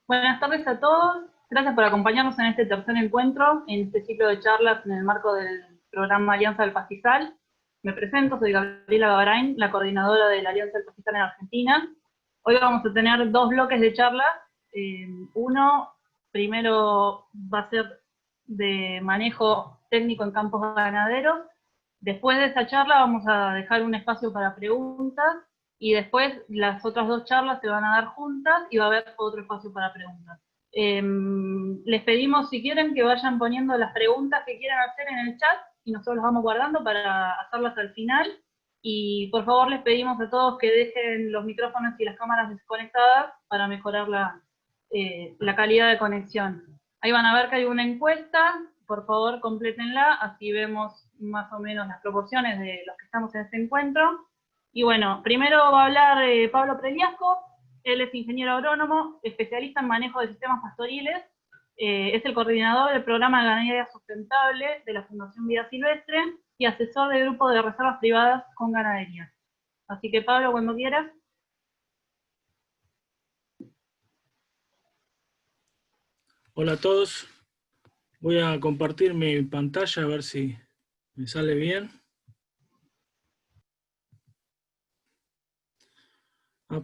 Buenas tardes a todos. Gracias por acompañarnos en este tercer encuentro, en este ciclo de charlas en el marco del programa Alianza del Pastizal. Me presento, soy Gabriela Gavarain, la coordinadora de la Alianza del Pastizal en Argentina. Hoy vamos a tener dos bloques de charlas. Uno, primero va a ser de manejo técnico en campos ganaderos. Después de esa charla vamos a dejar un espacio para preguntas y después las otras dos charlas se van a dar juntas y va a haber otro espacio para preguntas. Les pedimos, si quieren, que vayan poniendo las preguntas que quieran hacer en el chat y nosotros las vamos guardando para hacerlas al final. Y por favor les pedimos a todos que dejen los micrófonos y las cámaras desconectadas para mejorar la calidad de conexión. Ahí van a ver que hay una encuesta, por favor complétenla, así vemos más o menos las proporciones de los que estamos en este encuentro. Y bueno, primero va a hablar Pablo Preliasco. Él es ingeniero agrónomo, especialista en manejo de sistemas pastoriles, es el coordinador del programa de ganadería sustentable de la Fundación Vida Silvestre y asesor del grupo de reservas privadas con ganadería. Así que Pablo, cuando quieras. Hola a todos, voy a compartir mi pantalla a ver si me sale bien.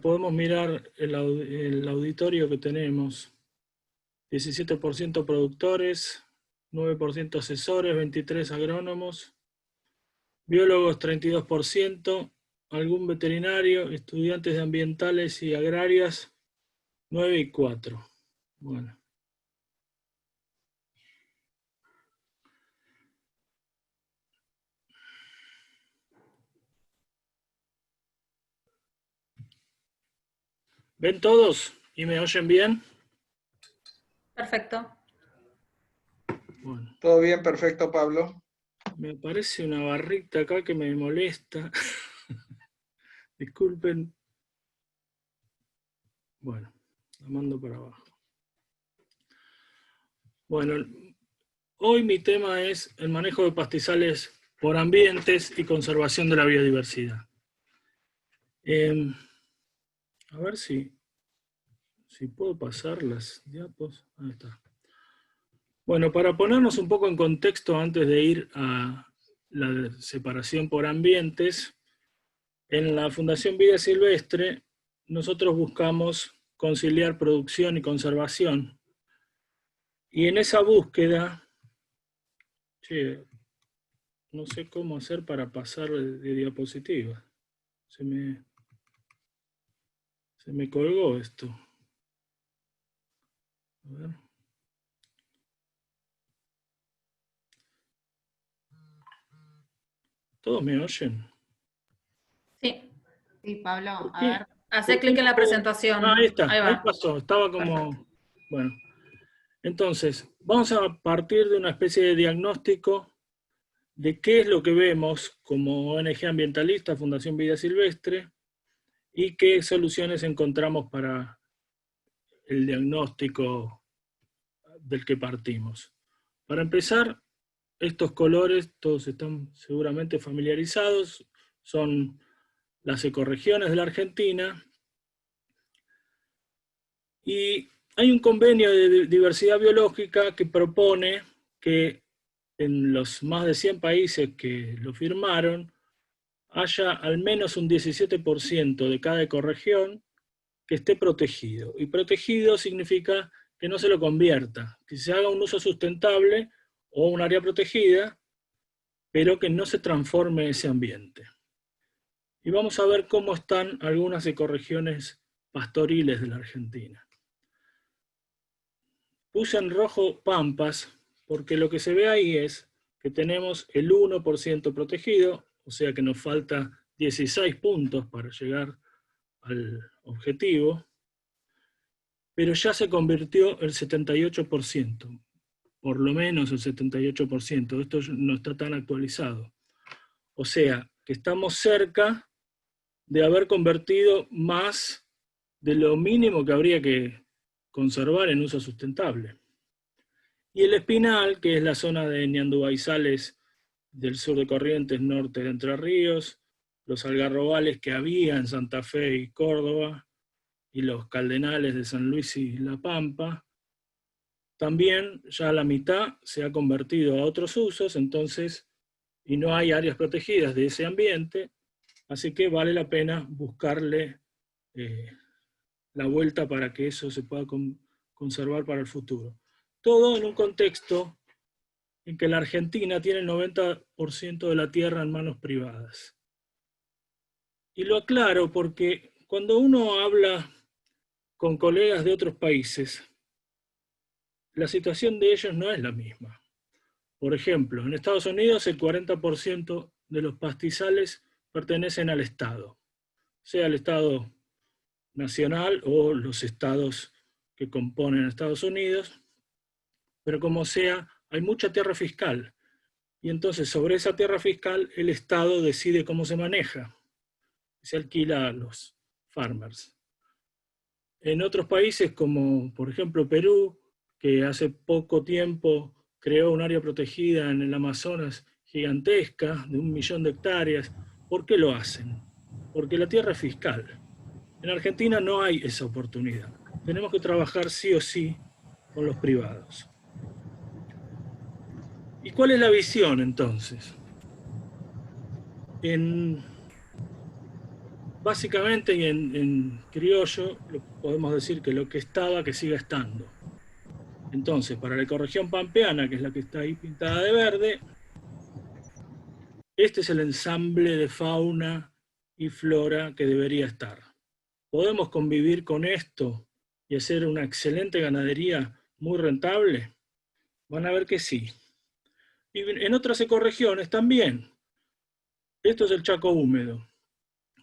Podemos mirar el auditorio que tenemos. 17% productores, 9% asesores, 23% agrónomos, biólogos 32%, algún veterinario, estudiantes de ambientales y agrarias 9 y 4. Bueno. ¿Ven todos y me oyen bien? Perfecto. Bueno. Todo bien, perfecto, Pablo. Me aparece una barrita acá que me molesta. Disculpen. Bueno, la mando para abajo. Bueno, hoy mi tema es el manejo de pastizales por ambientes y conservación de la biodiversidad. A ver si puedo pasar las diapos. Ahí está. Bueno, para ponernos un poco en contexto antes de ir a la separación por ambientes, en la Fundación Vida Silvestre nosotros buscamos conciliar producción y conservación. Y en esa búsqueda, no sé cómo hacer para pasar de diapositiva. Se me colgó esto. A ver. ¿Todos me oyen? Sí. Sí, Pablo, a ver. Hace clic en la presentación. Ahí está, Ahí ahí va. pasó. Estaba como... Perfecto. Bueno, entonces, vamos a partir de una especie de diagnóstico de qué es lo que vemos como ONG ambientalista, Fundación Vida Silvestre, y qué soluciones encontramos para el diagnóstico del que partimos. Para empezar, estos colores, todos están seguramente familiarizados, son las ecorregiones de la Argentina, y hay un convenio de diversidad biológica que propone que en los más de 100 países que lo firmaron, haya al menos un 17% de cada ecorregión que esté protegido. Y protegido significa que no se lo convierta, que se haga un uso sustentable o un área protegida, pero que no se transforme ese ambiente. Y vamos a ver cómo están algunas ecorregiones pastoriles de la Argentina. Puse en rojo Pampas, porque lo que se ve ahí es que tenemos el 1% protegido, o sea que nos falta 16 puntos para llegar al objetivo, pero ya se convirtió el 78%, por lo menos el 78%, esto no está tan actualizado. O sea, que estamos cerca de haber convertido más de lo mínimo que habría que conservar en uso sustentable. Y el Espinal, que es la zona de Ñandubaizales del sur de Corrientes, norte de Entre Ríos, los algarrobales que había en Santa Fe y Córdoba, y los Caldenales de San Luis y La Pampa, también ya la mitad se ha convertido a otros usos, entonces, y no hay áreas protegidas de ese ambiente, así que vale la pena buscarle la vuelta para que eso se pueda conservar para el futuro. Todo en un contexto en que la Argentina tiene el 90% de la tierra en manos privadas. Y lo aclaro porque cuando uno habla con colegas de otros países, la situación de ellos no es la misma. Por ejemplo, en Estados Unidos el 40% de los pastizales pertenecen al Estado, sea el Estado nacional o los estados que componen Estados Unidos, pero como sea, hay mucha tierra fiscal. Y entonces sobre esa tierra fiscal el Estado decide cómo se maneja. Se alquila a los farmers. En otros países como por ejemplo Perú, que hace poco tiempo creó un área protegida en el Amazonas gigantesca de 1 millón de hectáreas, ¿por qué lo hacen? Porque la tierra es fiscal. En Argentina no hay esa oportunidad. Tenemos que trabajar sí o sí con los privados. ¿Y cuál es la visión entonces? Básicamente y en criollo podemos decir que lo que estaba, que siga estando. Entonces, para la ecorregión pampeana, que es la que está ahí pintada de verde, este es el ensamble de fauna y flora que debería estar. ¿Podemos convivir con esto y hacer una excelente ganadería muy rentable? Van a ver que sí. Y en otras ecorregiones también. Esto es el Chaco húmedo,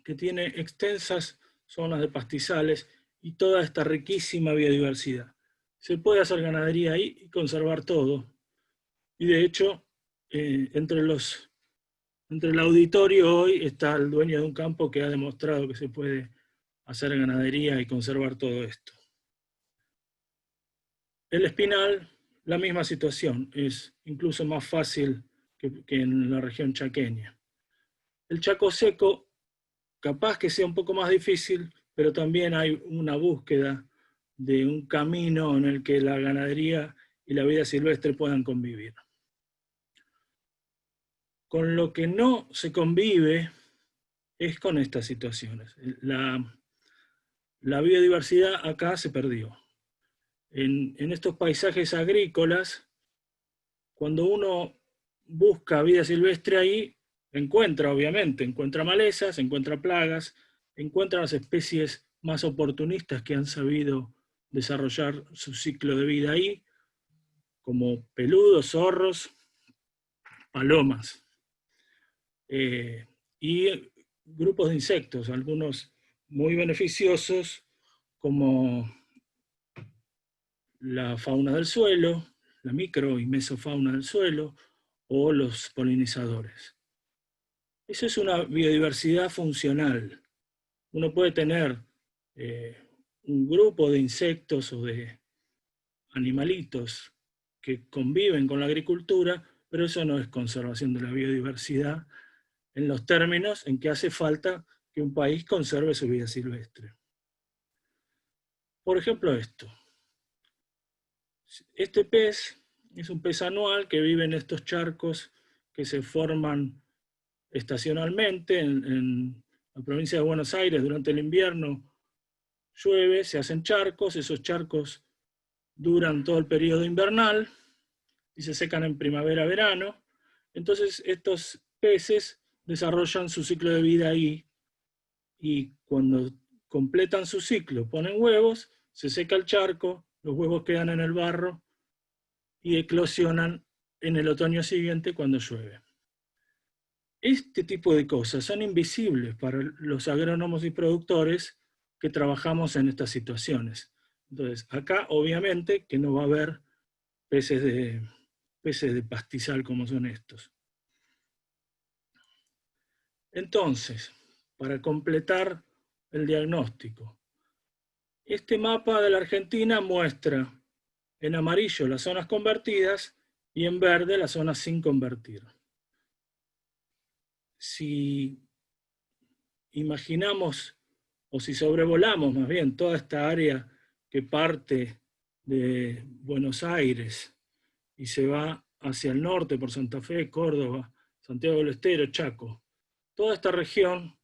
que tiene extensas zonas de pastizales y toda esta riquísima biodiversidad. Se puede hacer ganadería ahí y conservar todo. Y de hecho, entre el auditorio hoy está el dueño de un campo que ha demostrado que se puede hacer ganadería y conservar todo esto. El espinal, la misma situación, es incluso más fácil que en la región chaqueña. El Chaco seco, capaz que sea un poco más difícil, pero también hay una búsqueda de un camino en el que la ganadería y la vida silvestre puedan convivir. Con lo que no se convive es con estas situaciones. La biodiversidad acá se perdió. En estos paisajes agrícolas, cuando uno busca vida silvestre ahí, encuentra malezas, encuentra plagas, encuentra las especies más oportunistas que han sabido desarrollar su ciclo de vida ahí, como peludos, zorros, palomas. Y grupos de insectos, algunos muy beneficiosos, como la fauna del suelo, la micro y mesofauna del suelo, o los polinizadores. Eso es una biodiversidad funcional. Uno puede tener un grupo de insectos o de animalitos que conviven con la agricultura, pero eso no es conservación de la biodiversidad en los términos en que hace falta que un país conserve su vida silvestre. Por ejemplo, esto. Este pez es un pez anual que vive en estos charcos que se forman estacionalmente en la provincia de Buenos Aires. Durante el invierno llueve, se hacen charcos, esos charcos duran todo el periodo invernal y se secan en primavera-verano. Entonces estos peces desarrollan su ciclo de vida ahí y cuando completan su ciclo ponen huevos, se seca el charco, los huevos quedan en el barro y eclosionan en el otoño siguiente cuando llueve. Este tipo de cosas son invisibles para los agrónomos y productores que trabajamos en estas situaciones. Entonces, acá obviamente que no va a haber peces de pastizal como son estos. Entonces, para completar el diagnóstico, este mapa de la Argentina muestra en amarillo las zonas convertidas y en verde las zonas sin convertir. Si imaginamos o si sobrevolamos más bien toda esta área que parte de Buenos Aires y se va hacia el norte por Santa Fe, Córdoba, Santiago del Estero, Chaco, toda esta región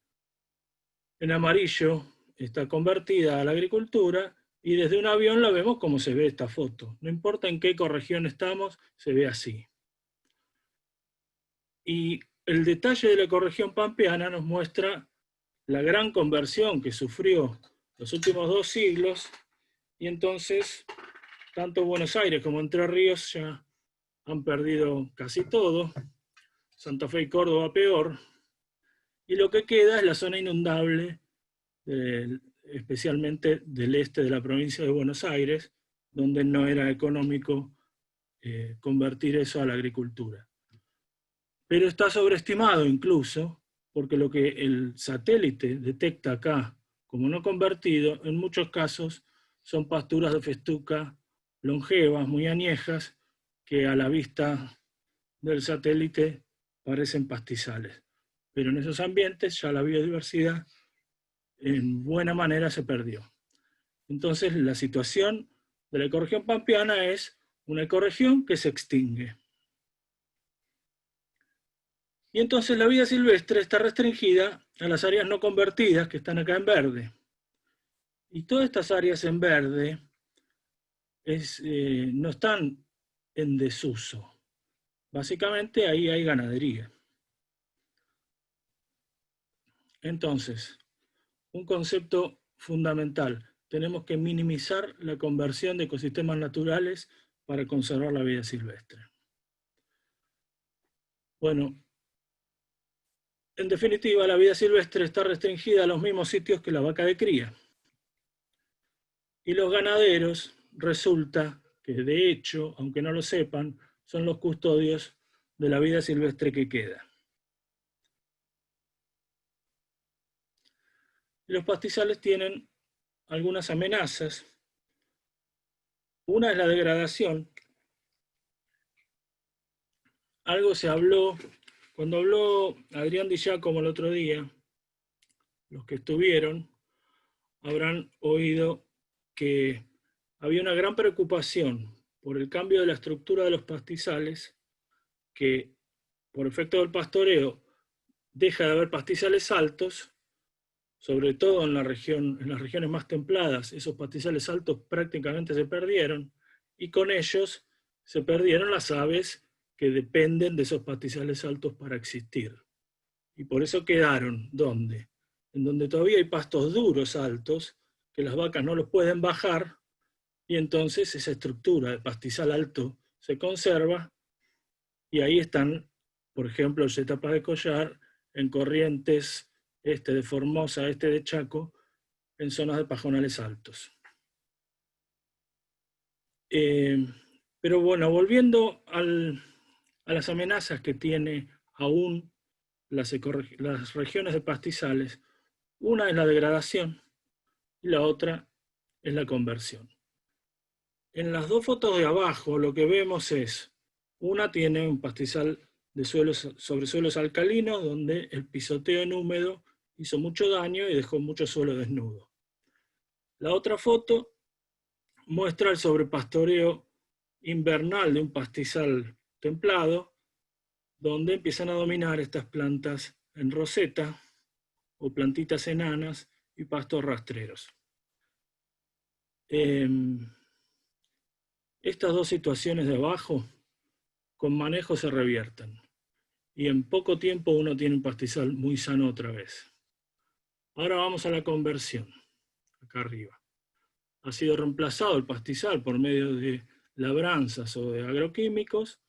en amarillo está convertida a la agricultura y desde un avión la vemos como se ve esta foto. No importa en qué ecorregión estamos, se ve así. Y el detalle de la ecorregión pampeana nos muestra la gran conversión que sufrió los últimos 2 siglos, y entonces tanto Buenos Aires como Entre Ríos ya han perdido casi todo, Santa Fe y Córdoba peor, y lo que queda es la zona inundable, especialmente del este de la provincia de Buenos Aires, donde no era económico convertir eso a la agricultura. Pero está sobreestimado incluso, porque lo que el satélite detecta acá como no convertido, en muchos casos son pasturas de festuca longevas, muy añejas, que a la vista del satélite parecen pastizales. Pero en esos ambientes ya la biodiversidad en buena manera se perdió. Entonces la situación de la ecorregión pampeana es una ecorregión que se extingue. Y entonces la vida silvestre está restringida a las áreas no convertidas que están acá en verde. Y todas estas áreas en verde no están en desuso. Básicamente ahí hay ganadería. Entonces, un concepto fundamental. Tenemos que minimizar la conversión de ecosistemas naturales para conservar la vida silvestre. Bueno, en definitiva, la vida silvestre está restringida a los mismos sitios que la vaca de cría. Y los ganaderos resulta que, de hecho, aunque no lo sepan, son los custodios de la vida silvestre que queda. Los pastizales tienen algunas amenazas. Una es la degradación. Algo se habló, cuando habló Adrián Di Giacomo el otro día, los que estuvieron habrán oído que había una gran preocupación por el cambio de la estructura de los pastizales, que por efecto del pastoreo deja de haber pastizales altos, sobre todo en las regiones más templadas. Esos pastizales altos prácticamente se perdieron, y con ellos se perdieron las aves que dependen de esos pastizales altos para existir. Y por eso quedaron, ¿dónde? En donde todavía hay pastos duros altos, que las vacas no los pueden bajar, y entonces esa estructura de pastizal alto se conserva, y ahí están, por ejemplo, el yetapá de Collar, en Corrientes, este de Formosa, este de Chaco, en zonas de pajonales altos. Pero bueno, volviendo a las amenazas que tiene aún las regiones de pastizales, una es la degradación y la otra es la conversión. En las 2 fotos de abajo lo que vemos es, una tiene un pastizal de sobre suelos alcalinos, donde el pisoteo en húmedo hizo mucho daño y dejó mucho suelo desnudo. La otra foto muestra el sobrepastoreo invernal de un pastizal templado, donde empiezan a dominar estas plantas en roseta o plantitas enanas y pastos rastreros. Estas 2 situaciones de abajo, con manejo se revierten, y en poco tiempo uno tiene un pastizal muy sano otra vez. Ahora vamos a la conversión, acá arriba. Ha sido reemplazado el pastizal por medio de labranzas o de agroquímicos,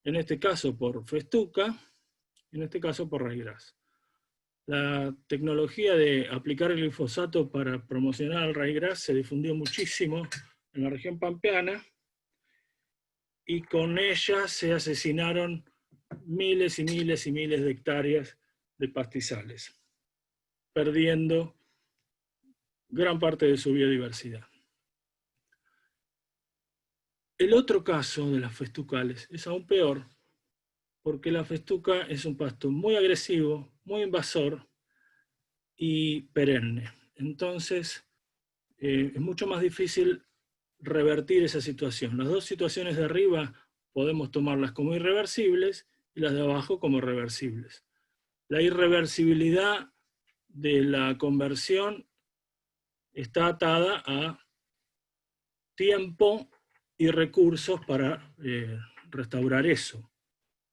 en este caso por festuca, en este caso por raigrás. La tecnología de aplicar el glifosato para promocionar el raigrás se difundió muchísimo en la región pampeana, y con ella se asesinaron miles y miles y miles de hectáreas de pastizales, perdiendo gran parte de su biodiversidad. El otro caso de las festucales es aún peor, porque la festuca es un pasto muy agresivo, muy invasor y perenne. entonces es mucho más difícil revertir esa situación. Las dos situaciones de arriba podemos tomarlas como irreversibles y las de abajo como reversibles. La irreversibilidad de la conversión está atada a tiempo y recursos para restaurar eso,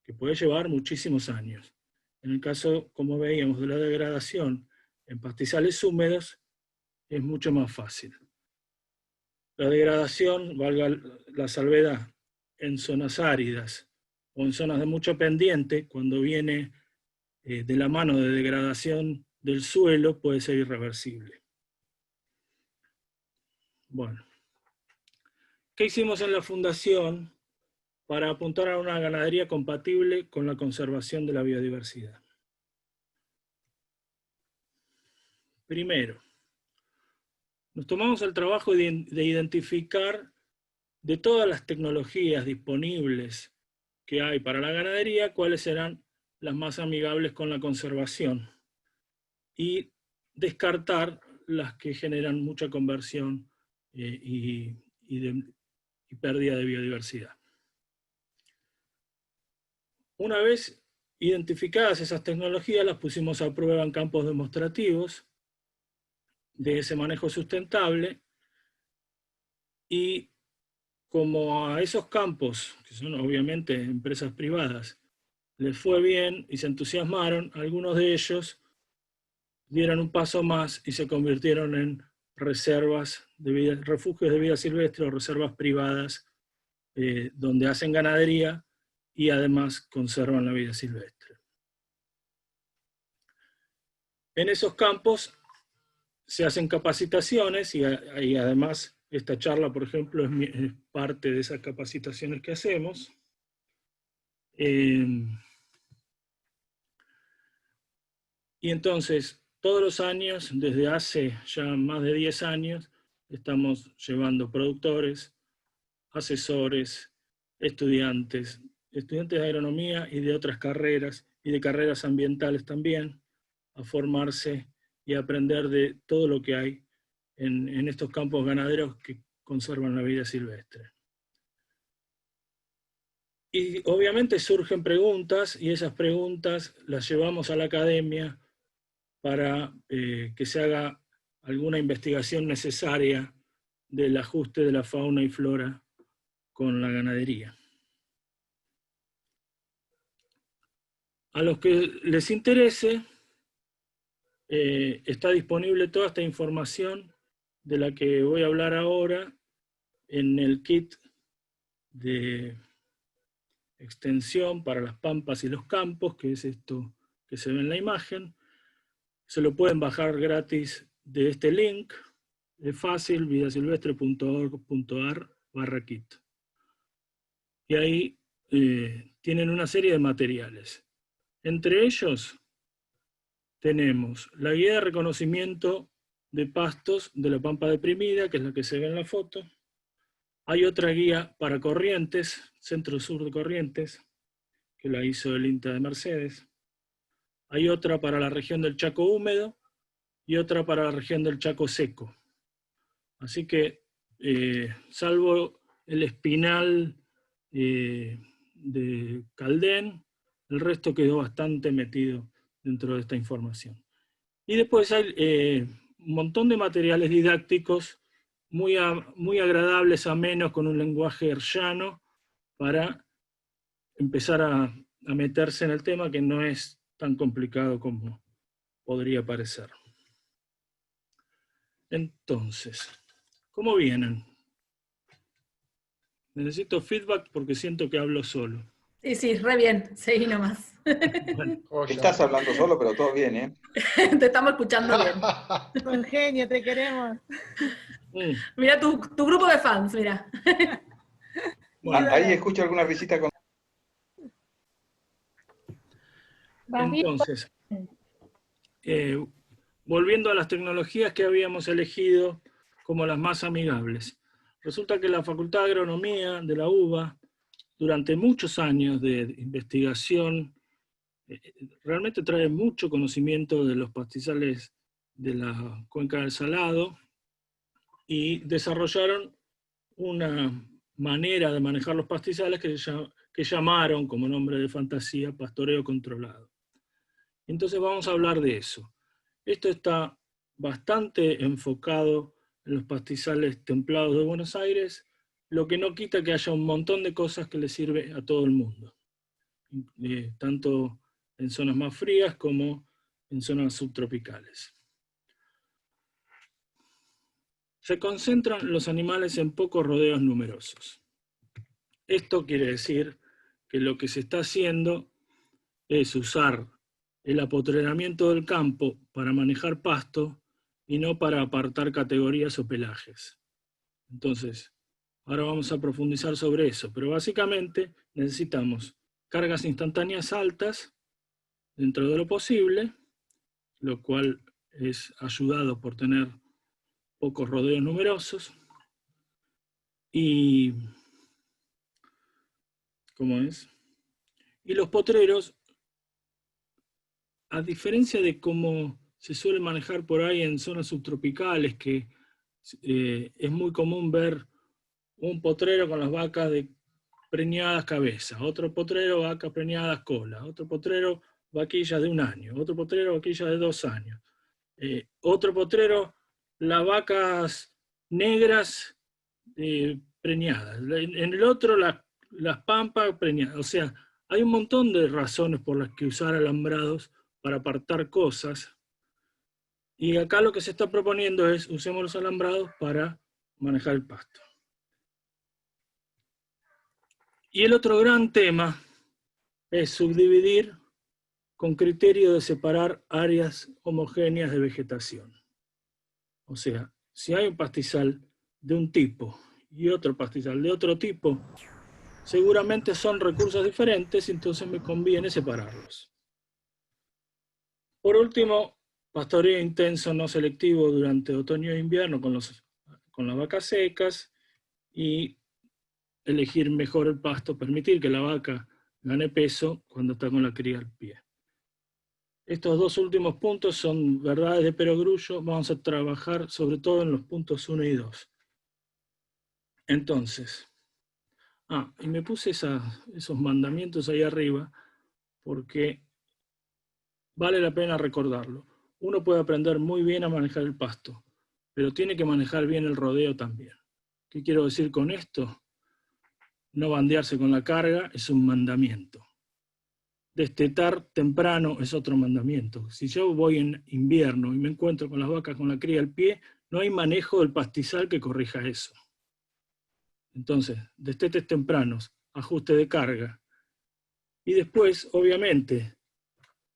que puede llevar muchísimos años. En el caso, como veíamos, de la degradación en pastizales húmedos, es mucho más fácil. La degradación, valga la salvedad, en zonas áridas o en zonas de mucha pendiente, cuando viene de la mano de degradación del suelo, puede ser irreversible. Bueno, ¿qué hicimos en la fundación para apuntar a una ganadería compatible con la conservación de la biodiversidad? Primero, nos tomamos el trabajo de identificar de todas las tecnologías disponibles que hay para la ganadería, cuáles serán las más amigables con la conservación y descartar las que generan mucha conversión y pérdida de biodiversidad. Una vez identificadas esas tecnologías, las pusimos a prueba en campos demostrativos de ese manejo sustentable, y como a esos campos, que son obviamente empresas privadas, les fue bien y se entusiasmaron, algunos de ellos dieron un paso más y se convirtieron en reservas de vida, refugios de vida silvestre o reservas privadas donde hacen ganadería y además conservan la vida silvestre. En esos campos se hacen capacitaciones y además esta charla, por ejemplo, es parte de esas capacitaciones que hacemos. Y entonces, todos los años, desde hace ya más de 10 años, estamos llevando productores, asesores, estudiantes de agronomía y de otras carreras, y de carreras ambientales también, a formarse y aprender de todo lo que hay en estos campos ganaderos que conservan la vida silvestre. Y obviamente surgen preguntas, y esas preguntas las llevamos a la academia para que se haga alguna investigación necesaria del ajuste de la fauna y flora con la ganadería. A los que les interese, está disponible toda esta información de la que voy a hablar ahora en el kit de extensión para las pampas y los campos, que es esto que se ve en la imagen. Se lo pueden bajar gratis de este link, es fácil, vidasilvestre.org.ar/kit. Y ahí tienen una serie de materiales. Entre ellos tenemos la guía de reconocimiento de pastos de la pampa deprimida, que es la que se ve en la foto. Hay otra guía para Corrientes, centro-sur de Corrientes, que la hizo el INTA de Mercedes. Hay otra para la región del Chaco húmedo y otra para la región del Chaco seco. Así que, salvo el espinal de Caldén, el resto quedó bastante metido dentro de esta información. Y después hay un montón de materiales didácticos muy agradables, amenos, con un lenguaje llano, para empezar a meterse en el tema, que no es tan complicado como podría parecer. Entonces, ¿cómo vienen? Necesito feedback porque siento que hablo solo. Sí, re bien. Seguí nomás. Bueno, Estás hablando solo, pero todo bien, ¿eh? Te estamos escuchando bien. Con genio, te queremos. Mira tu grupo de fans, mira. bueno, Ahí escucho alguna visita con... entonces, volviendo a las tecnologías que habíamos elegido como las más amigables. Resulta que la Facultad de Agronomía de la UBA, durante muchos años de investigación, realmente trae mucho conocimiento de los pastizales de la cuenca del Salado y desarrollaron una manera de manejar los pastizales que llamaron, como nombre de fantasía, pastoreo controlado. Entonces vamos a hablar de eso. Esto está bastante enfocado en los pastizales templados de Buenos Aires, lo que no quita que haya un montón de cosas que le sirve a todo el mundo, tanto en zonas más frías como en zonas subtropicales. Se concentran los animales en pocos rodeos numerosos. Esto quiere decir que lo que se está haciendo es usar el apotrenamiento del campo para manejar pasto y no para apartar categorías o pelajes. Entonces, ahora vamos a profundizar sobre eso, pero básicamente necesitamos cargas instantáneas altas dentro de lo posible, lo cual es ayudado por tener pocos rodeos numerosos, y ¿cómo es? Y los potreros, a diferencia de cómo se suele manejar por ahí en zonas subtropicales, que es muy común ver un potrero con las vacas preñadas cabeza, otro potrero vacas preñadas cola, otro potrero vaquillas de 1 año, otro potrero vaquillas de 2 años, otro potrero las vacas negras preñadas, en el otro las pampas preñadas. O sea, hay un montón de razones por las que usar alambrados para apartar cosas, y acá lo que se está proponiendo es usemos los alambrados para manejar el pasto. Y el otro gran tema es subdividir con criterio de separar áreas homogéneas de vegetación. O sea, si hay un pastizal de un tipo y otro pastizal de otro tipo, seguramente son recursos diferentes, entonces me conviene separarlos. Por último, pastoreo intenso no selectivo durante otoño e invierno con las vacas secas, y elegir mejor el pasto, permitir que la vaca gane peso cuando está con la cría al pie. Estos 2 últimos puntos son verdades de perogrullo. Vamos a trabajar sobre todo en los puntos 1 y 2. Entonces, y me puse esos mandamientos ahí arriba porque vale la pena recordarlo. Uno puede aprender muy bien a manejar el pasto, pero tiene que manejar bien el rodeo también. ¿Qué quiero decir con esto? No bandearse con la carga es un mandamiento. Destetar temprano es otro mandamiento. Si yo voy en invierno y me encuentro con las vacas con la cría al pie, no hay manejo del pastizal que corrija eso. Entonces, destetes tempranos, ajuste de carga. Y después, obviamente,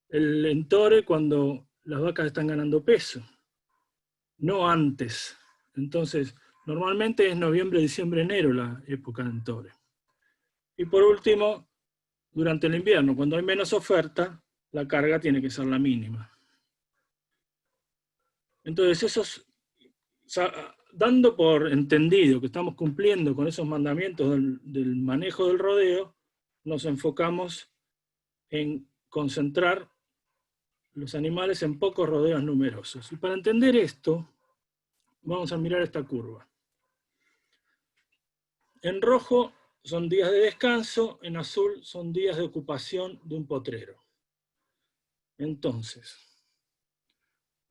el entore cuando las vacas están ganando peso, no antes. Entonces, normalmente es noviembre, diciembre, enero la época de entore. Y por último, durante el invierno, cuando hay menos oferta, la carga tiene que ser la mínima. Entonces, dando por entendido que estamos cumpliendo con esos mandamientos del manejo del rodeo, nos enfocamos en concentrar los animales en pocos rodeos numerosos. Y para entender esto, vamos a mirar esta curva. En rojo son días de descanso, en azul son días de ocupación de un potrero. Entonces,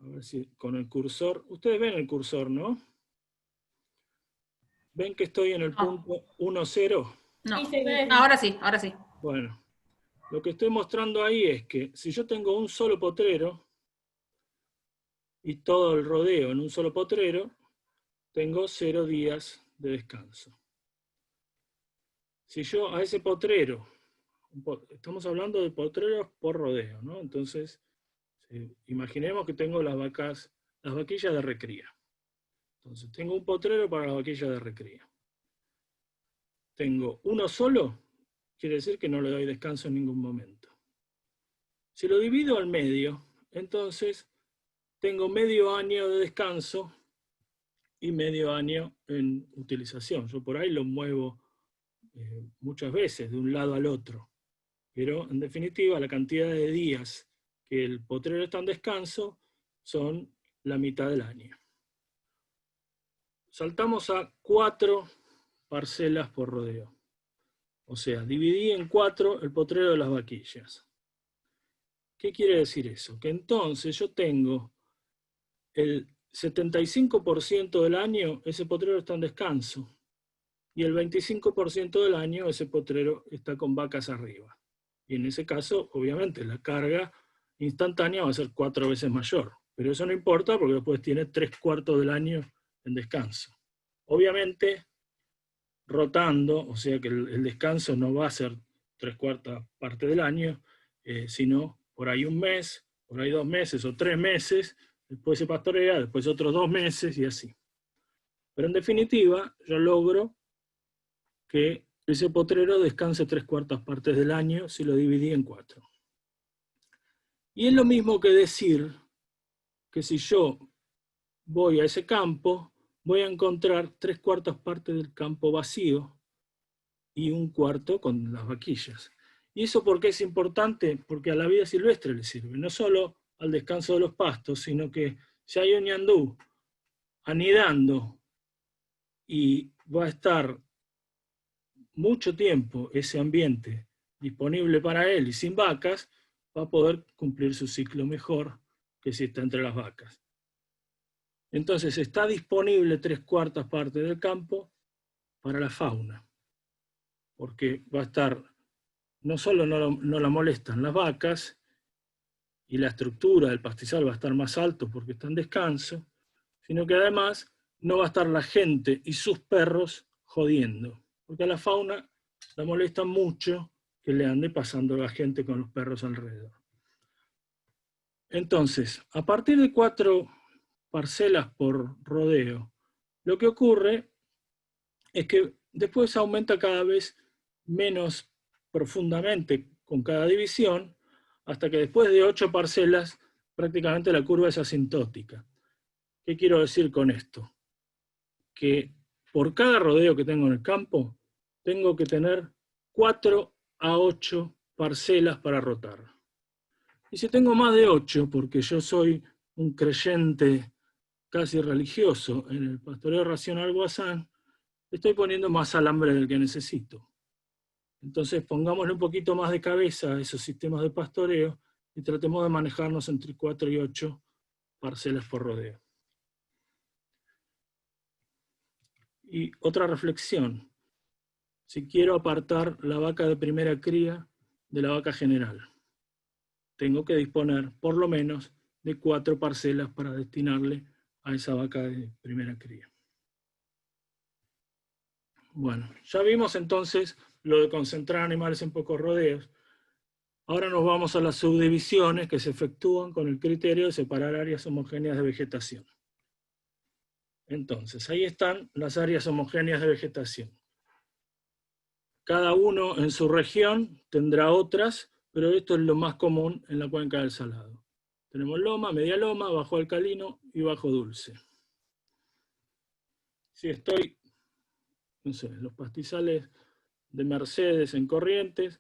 a ver si con el cursor, ustedes ven el cursor, ¿no? ¿Ven que estoy en el punto 1, 0? No, ahora sí, ahora sí. Bueno, lo que estoy mostrando ahí es que si yo tengo un solo potrero y todo el rodeo en un solo potrero, tengo 0 días de descanso. Si yo a ese potrero, estamos hablando de potreros por rodeo, ¿no? Entonces, imaginemos que tengo las vaquillas de recría. Entonces, tengo un potrero para las vaquillas de recría. Tengo uno solo, quiere decir que no le doy descanso en ningún momento. Si lo divido al medio, entonces tengo medio año de descanso y medio año en utilización. Yo por ahí lo muevo muchas veces de un lado al otro. Pero en definitiva la cantidad de días que el potrero está en descanso son la mitad del año. Saltamos a 4 parcelas por rodeo. O sea, dividí en 4 el potrero de las vaquillas. ¿Qué quiere decir eso? Que entonces yo tengo el 75% del año, ese potrero está en descanso. Y el 25% del año, ese potrero está con vacas arriba. Y en ese caso, obviamente, la carga instantánea va a ser 4 veces mayor. Pero eso no importa porque después tiene 3/4 del año en descanso. Obviamente, rotando, o sea que el descanso no va a ser 3/4 parte del año, sino por ahí un mes, por ahí 2 meses o 3 meses, después se pastorea, después otros 2 meses y así. Pero en definitiva, yo logro que ese potrero descanse 3/4 partes del año si lo dividí en 4. Y es lo mismo que decir que si yo voy a ese campo, voy a encontrar 3/4 partes del campo vacío y 1/4 con las vaquillas. ¿Y eso por qué es importante? Porque a la vida silvestre le sirve, no solo al descanso de los pastos, sino que si hay un ñandú anidando y va a estar mucho tiempo ese ambiente disponible para él y sin vacas, va a poder cumplir su ciclo mejor que si está entre las vacas. Entonces está disponible 3/4 partes del campo para la fauna, porque va a estar, no solo no la molestan las vacas, y la estructura del pastizal va a estar más alto porque está en descanso, sino que además no va a estar la gente y sus perros jodiendo, porque a la fauna la molesta mucho que le ande pasando la gente con los perros alrededor. Entonces, a partir de 4 parcelas por rodeo, lo que ocurre es que después aumenta cada vez menos profundamente con cada división, hasta que después de 8 parcelas prácticamente la curva es asintótica. ¿Qué quiero decir con esto? Que por cada rodeo que tengo en el campo, tengo que tener 4 a 8 parcelas para rotar. Y si tengo más de 8, porque yo soy un creyente casi religioso en el pastoreo racional Guasán, estoy poniendo más alambre del que necesito. Entonces pongámosle un poquito más de cabeza a esos sistemas de pastoreo y tratemos de manejarnos entre 4 y 8 parcelas por rodeo. Y otra reflexión, si quiero apartar la vaca de primera cría de la vaca general, tengo que disponer por lo menos de 4 parcelas para destinarle a esa vaca de primera cría. Bueno, ya vimos entonces lo de concentrar animales en pocos rodeos. Ahora nos vamos a las subdivisiones que se efectúan con el criterio de separar áreas homogéneas de vegetación. Entonces, ahí están las áreas homogéneas de vegetación. Cada uno en su región tendrá otras, pero esto es lo más común en la cuenca del Salado. Tenemos loma, media loma, bajo alcalino y bajo dulce. Si estoy, no sé, en los pastizales de Mercedes en Corrientes,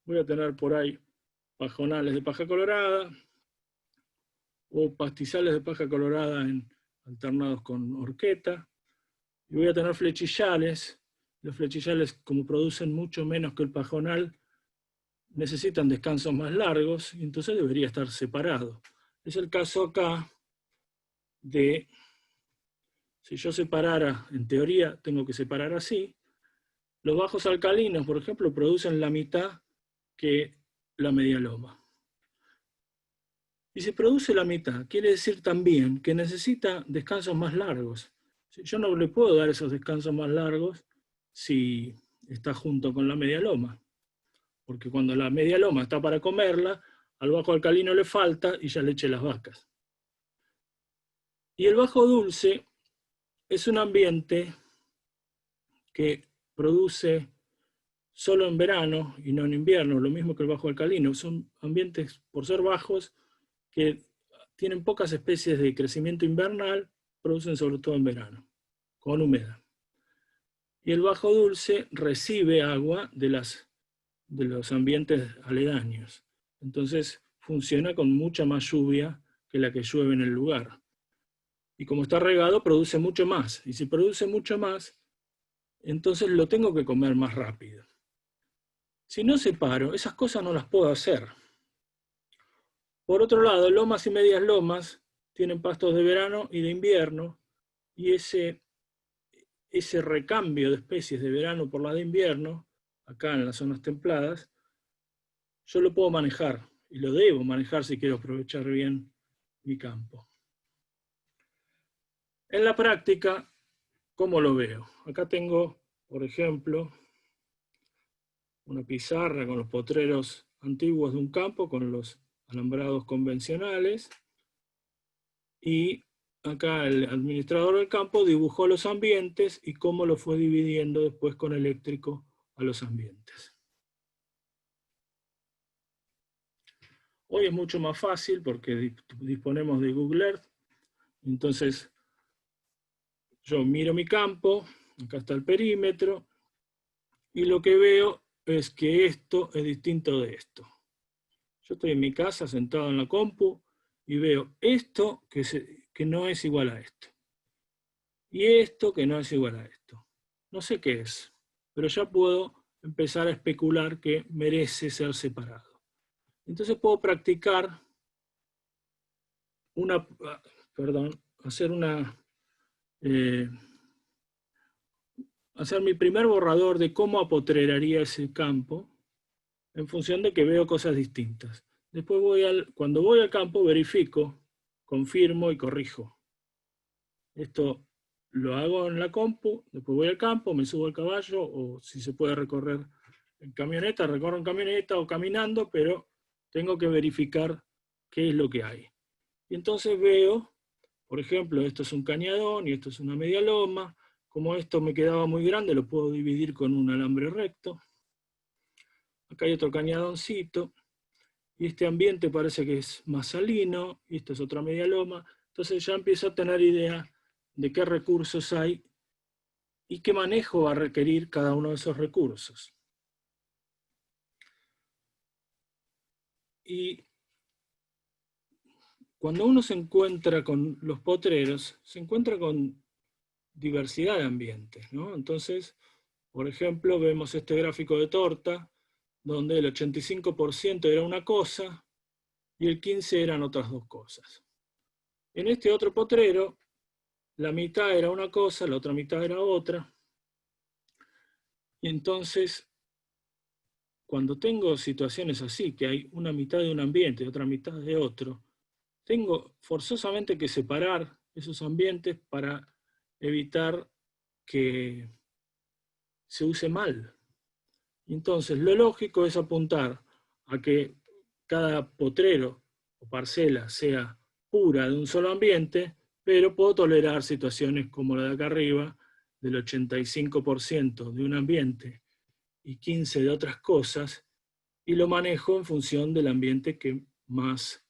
voy a tener por ahí pajonales de paja colorada o pastizales de paja colorada alternados con horqueta. Y voy a tener flechillales. Los flechillales, como producen mucho menos que el pajonal, necesitan descansos más largos y entonces debería estar separado. Es el caso acá de, si yo separara, en teoría tengo que separar así, los bajos alcalinos, por ejemplo, producen la mitad que la media loma. Y si produce la mitad, quiere decir también que necesita descansos más largos. Yo no le puedo dar esos descansos más largos si está junto con la media loma. Porque cuando la media loma está para comerla, al bajo alcalino le falta y ya le eché las vacas. Y el bajo dulce es un ambiente que produce solo en verano y no en invierno, lo mismo que el bajo alcalino. Son ambientes, por ser bajos, que tienen pocas especies de crecimiento invernal, producen sobre todo en verano, con humedad. Y el bajo dulce recibe agua de los ambientes aledaños. Entonces funciona con mucha más lluvia que la que llueve en el lugar. Y como está regado, produce mucho más. Y si produce mucho más, entonces lo tengo que comer más rápido. Si no separo, esas cosas no las puedo hacer. Por otro lado, lomas y medias lomas tienen pastos de verano y de invierno, y ese recambio de especies de verano por las de invierno, acá en las zonas templadas, yo lo puedo manejar, y lo debo manejar si quiero aprovechar bien mi campo. En la práctica, ¿cómo lo veo? Acá tengo, por ejemplo, una pizarra con los potreros antiguos de un campo, con los alambrados convencionales, y acá el administrador del campo dibujó los ambientes y cómo lo fue dividiendo después con eléctrico a los ambientes. Hoy es mucho más fácil porque disponemos de Google Earth. Entonces, yo miro mi campo, acá está el perímetro, y lo que veo es que esto es distinto de esto. Yo estoy en mi casa sentado en la compu y veo esto que no es igual a esto. Y esto que no es igual a esto. No sé qué es, pero ya puedo empezar a especular que merece ser separado. Entonces puedo practicar hacer mi primer borrador de cómo apotreraría ese campo en función de que veo cosas distintas. Después cuando voy al campo verifico, confirmo y corrijo. Esto lo hago en la compu, después voy al campo, me subo al caballo, o si se puede recorrer en camioneta, recorro en camioneta o caminando, pero tengo que verificar qué es lo que hay. Y entonces veo, por ejemplo, esto es un cañadón y esto es una media loma. Como esto me quedaba muy grande, lo puedo dividir con un alambre recto. Acá hay otro cañadoncito. Y este ambiente parece que es más salino, y esta es otra media loma. Entonces ya empiezo a tener idea de qué recursos hay y qué manejo va a requerir cada uno de esos recursos. Y cuando uno se encuentra con los potreros, se encuentra con diversidad de ambientes, ¿no? Entonces, por ejemplo, vemos este gráfico de torta, donde el 85% era una cosa y el 15% eran otras dos cosas. En este otro potrero, la mitad era una cosa, la otra mitad era otra. Y entonces, cuando tengo situaciones así, que hay una mitad de un ambiente y otra mitad de otro, tengo forzosamente que separar esos ambientes para evitar que se use mal. Entonces, lo lógico es apuntar a que cada potrero o parcela sea pura de un solo ambiente, pero puedo tolerar situaciones como la de acá arriba, del 85% de un ambiente y 15% de otras cosas, y lo manejo en función del ambiente que más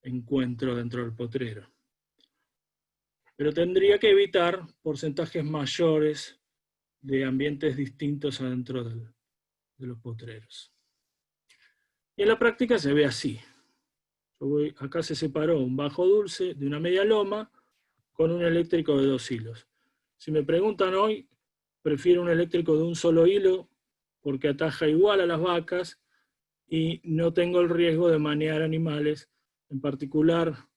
encuentro dentro del potrero. Pero tendría que evitar porcentajes mayores de ambientes distintos adentro de los potreros. Y en la práctica se ve así. Acá se separó un bajo dulce de una media loma con un eléctrico de 2 hilos. Si me preguntan hoy, prefiero un eléctrico de un solo hilo porque ataja igual a las vacas y no tengo el riesgo de manear animales. En particular,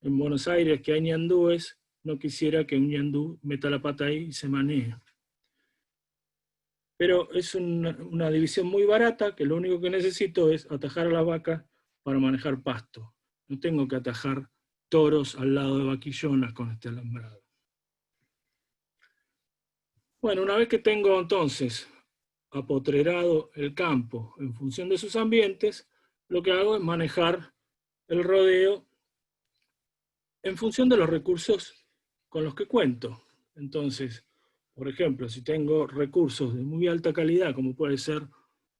en Buenos Aires, que hay ñandúes, no quisiera que un ñandú meta la pata ahí y se manee. Pero es una división muy barata, que lo único que necesito es atajar a la vaca para manejar pasto. No tengo que atajar toros al lado de vaquillonas con este alambrado. Bueno, una vez que tengo entonces apotrerado el campo en función de sus ambientes, lo que hago es manejar el rodeo en función de los recursos con los que cuento. Entonces, por ejemplo, si tengo recursos de muy alta calidad, como puede ser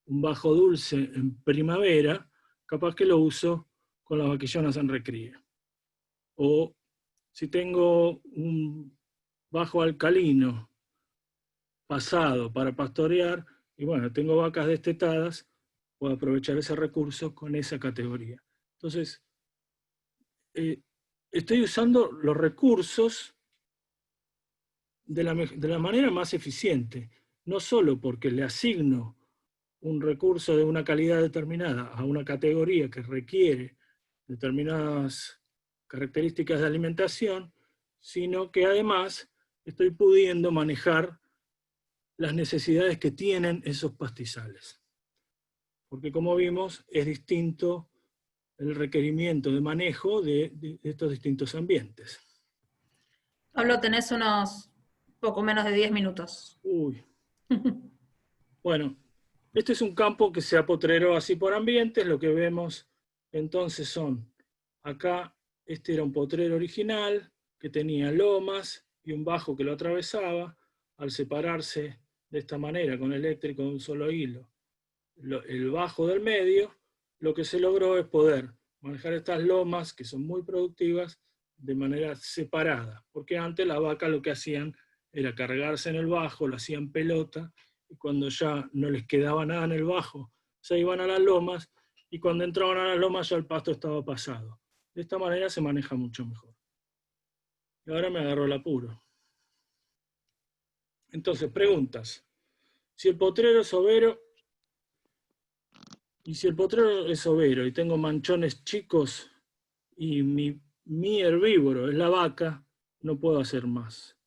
un bajo dulce en primavera, capaz que lo uso con las vaquillonas en recría. O si tengo un bajo alcalino pasado para pastorear, y bueno, tengo vacas destetadas, puedo aprovechar ese recurso con esa categoría. Entonces, estoy usando los recursos de la manera más eficiente, no solo porque le asigno un recurso de una calidad determinada a una categoría que requiere determinadas características de alimentación, sino que además estoy pudiendo manejar las necesidades que tienen esos pastizales. Porque como vimos, es distinto el requerimiento de manejo de estos distintos ambientes. Pablo, tenés unos poco menos de 10 minutos. Uy. Bueno, este es un campo que se apotreó así por ambientes. Lo que vemos entonces son, acá este era un potrero original que tenía lomas y un bajo que lo atravesaba. Al separarse de esta manera con eléctrico de un solo hilo, el bajo del medio, lo que se logró es poder manejar estas lomas, que son muy productivas, de manera separada, porque antes la vaca lo que hacían era cargarse en el bajo, lo hacían pelota, y cuando ya no les quedaba nada en el bajo, se iban a las lomas, y cuando entraban a las lomas ya el pasto estaba pasado. De esta manera se maneja mucho mejor. Y ahora me agarró el apuro. Entonces, preguntas. Si el potrero es overo, y tengo manchones chicos, y mi herbívoro es la vaca, no puedo hacer más.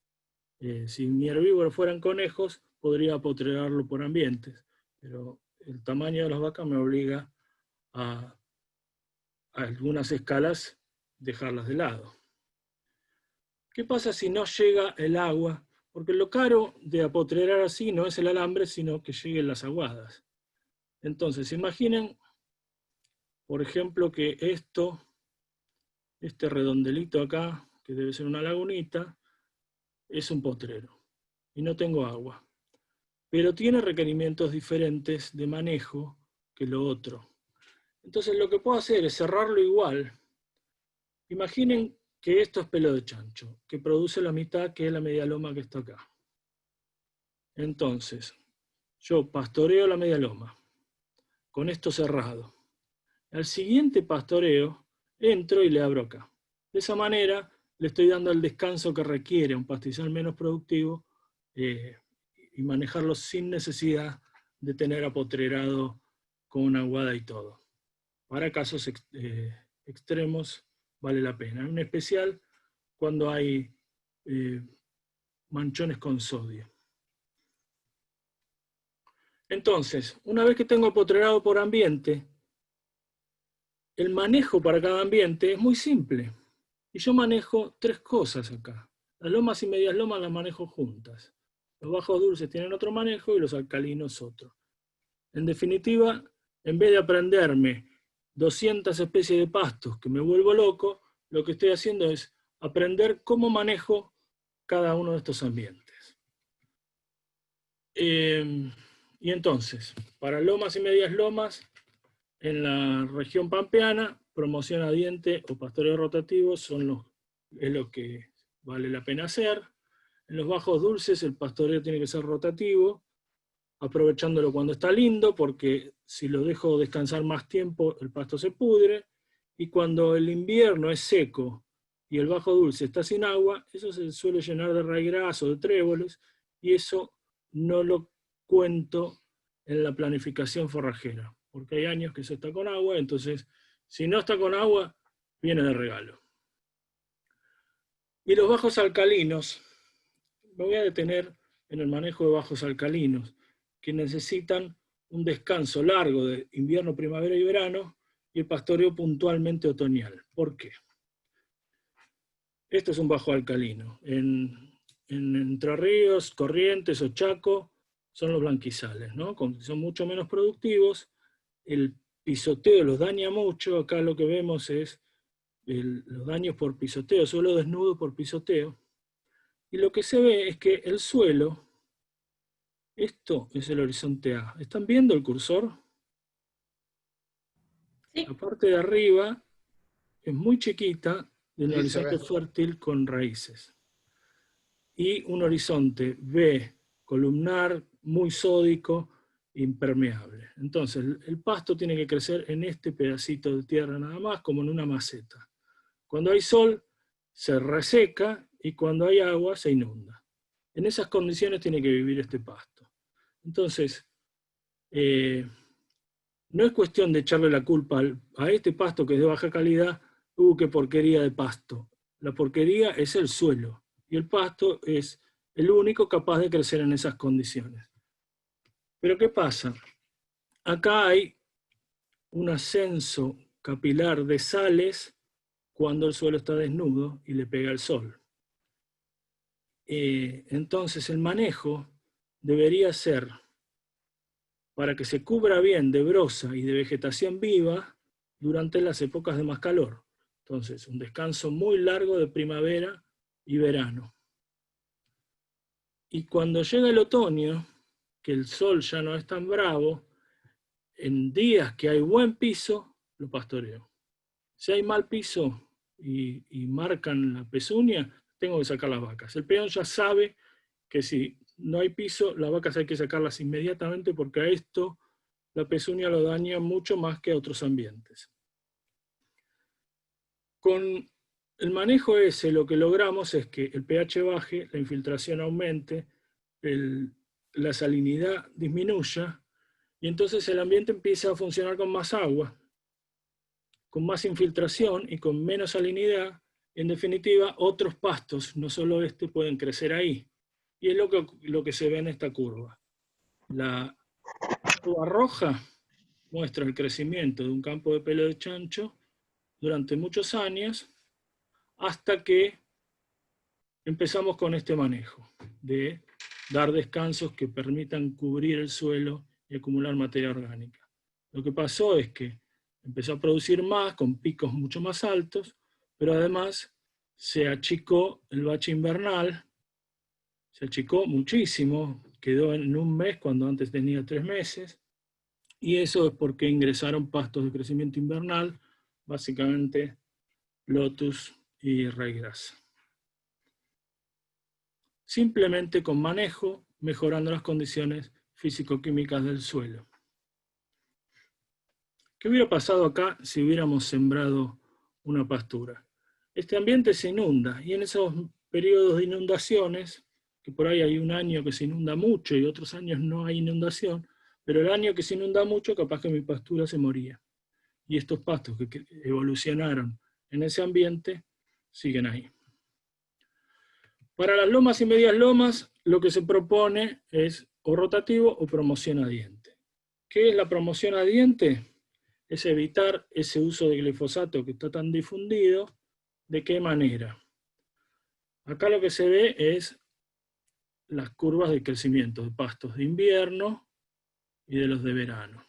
Si mi herbívoro fueran conejos, podría apotrerarlo por ambientes, pero el tamaño de las vacas me obliga a algunas escalas dejarlas de lado. ¿Qué pasa si no llega el agua? Porque lo caro de apotrerar así no es el alambre, sino que lleguen las aguadas. Entonces, imaginen, por ejemplo, que este redondelito acá, que debe ser una lagunita, es un potrero. Y no tengo agua. Pero tiene requerimientos diferentes de manejo que lo otro. Entonces lo que puedo hacer es cerrarlo igual. Imaginen que esto es pelo de chancho, que produce la mitad, que es la media loma que está acá. Entonces, yo pastoreo la media loma, con esto cerrado. Al siguiente pastoreo, entro y le abro acá. De esa manera, le estoy dando el descanso que requiere un pastizal menos productivo y manejarlo sin necesidad de tener apotrerado con una aguada y todo. Para casos extremos vale la pena. En especial cuando hay manchones con sodio. Entonces, una vez que tengo apotrerado por ambiente, el manejo para cada ambiente es muy simple. Y yo manejo 3 cosas acá. Las lomas y medias lomas las manejo juntas. Los bajos dulces tienen otro manejo y los alcalinos otro. En definitiva, en vez de aprenderme 200 especies de pastos que me vuelvo loco, lo que estoy haciendo es aprender cómo manejo cada uno de estos ambientes. Y entonces, para lomas y medias lomas, en la región pampeana, promoción a diente o pastoreo rotativo es lo que vale la pena hacer. En los bajos dulces el pastoreo tiene que ser rotativo, aprovechándolo cuando está lindo, porque si lo dejo descansar más tiempo, el pasto se pudre, y cuando el invierno es seco y el bajo dulce está sin agua, eso se suele llenar de raigras o de tréboles, y eso no lo cuento en la planificación forrajera, porque hay años que eso está con agua, entonces si no está con agua, viene de regalo. Y los bajos alcalinos, me voy a detener en el manejo de bajos alcalinos, que necesitan un descanso largo de invierno, primavera y verano, y el pastoreo puntualmente otoñal. ¿Por qué? Este es un bajo alcalino. En Entre Ríos, Corrientes o Chaco son los blanquizales, ¿no? Son mucho menos productivos, el pisoteo los daña mucho. Acá lo que vemos es los daños por pisoteo, suelo desnudo por pisoteo, y lo que se ve es que el suelo, esto es el horizonte A. ¿Están viendo el cursor? Sí. La parte de arriba es muy chiquita del Sí, horizonte fértil con raíces. Y un horizonte B columnar, muy sódico, impermeable. Entonces, el pasto tiene que crecer en este pedacito de tierra nada más, como en una maceta. Cuando hay sol, se reseca y cuando hay agua se inunda. En esas condiciones tiene que vivir este pasto. Entonces, no es cuestión de echarle la culpa a este pasto que es de baja calidad, qué porquería de pasto. La porquería es el suelo, y el pasto es el único capaz de crecer en esas condiciones. Pero ¿qué pasa? Acá hay un ascenso capilar de sales cuando el suelo está desnudo y le pega el sol. Entonces el manejo debería ser para que se cubra bien de brosa y de vegetación viva durante las épocas de más calor. Entonces, un descanso muy largo de primavera y verano. Y cuando llega el otoño, que el sol ya no es tan bravo, en días que hay buen piso, lo pastoreo. Si hay mal piso y marcan la pezuña, tengo que sacar las vacas. El peón ya sabe que si no hay piso, las vacas hay que sacarlas inmediatamente porque a esto la pezuña lo daña mucho más que a otros ambientes. Con el manejo ese lo que logramos es que el pH baje, la infiltración aumente, la salinidad disminuya, y entonces el ambiente empieza a funcionar con más agua, con más infiltración y con menos salinidad. En definitiva, otros pastos, no solo este, pueden crecer ahí. Y es lo que se ve en esta curva. La curva roja muestra el crecimiento de un campo de pelo de chancho durante muchos años, hasta que empezamos con este manejo de dar descansos que permitan cubrir el suelo y acumular materia orgánica. Lo que pasó es que empezó a producir más, con picos mucho más altos, pero además se achicó el bache invernal, se achicó muchísimo, quedó en un mes cuando antes tenía 3 meses, y eso es porque ingresaron pastos de crecimiento invernal, básicamente lotus y raygrass. Simplemente con manejo, mejorando las condiciones físico-químicas del suelo. ¿Qué hubiera pasado acá si hubiéramos sembrado una pastura? Este ambiente se inunda, y en esos periodos de inundaciones, que por ahí hay un año que se inunda mucho y otros años no hay inundación, pero el año que se inunda mucho, capaz que mi pastura se moría. Y estos pastos que evolucionaron en ese ambiente siguen ahí. Para las lomas y medias lomas, lo que se propone es o rotativo o promoción a diente. ¿Qué es la promoción a diente? Es evitar ese uso de glifosato que está tan difundido. ¿De qué manera? Acá lo que se ve es las curvas de crecimiento de pastos de invierno y de los de verano.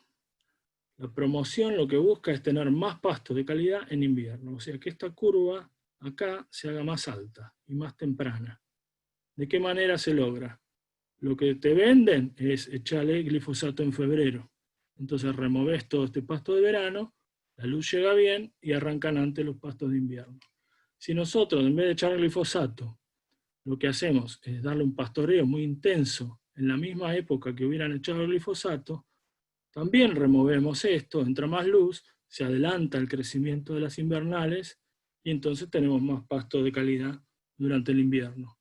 La promoción lo que busca es tener más pastos de calidad en invierno, o sea que esta curva acá se haga más alta y más temprana. ¿De qué manera se logra? Lo que te venden es echarle glifosato en febrero. Entonces removés todo este pasto de verano, la luz llega bien y arrancan antes los pastos de invierno. Si nosotros, en vez de echar glifosato, lo que hacemos es darle un pastoreo muy intenso en la misma época que hubieran echado el glifosato, también removemos esto, entra más luz, se adelanta el crecimiento de las invernales y entonces tenemos más pasto de calidad durante el invierno.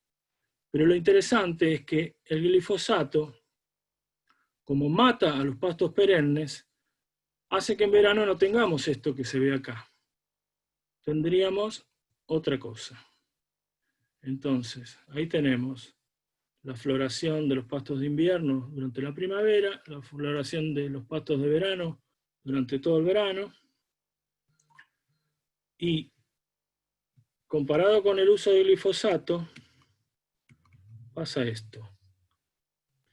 Pero lo interesante es que el glifosato, como mata a los pastos perennes, hace que en verano no tengamos esto que se ve acá. Tendríamos otra cosa. Entonces, ahí tenemos la floración de los pastos de invierno durante la primavera, la floración de los pastos de verano durante todo el verano, y comparado con el uso de glifosato, pasa esto.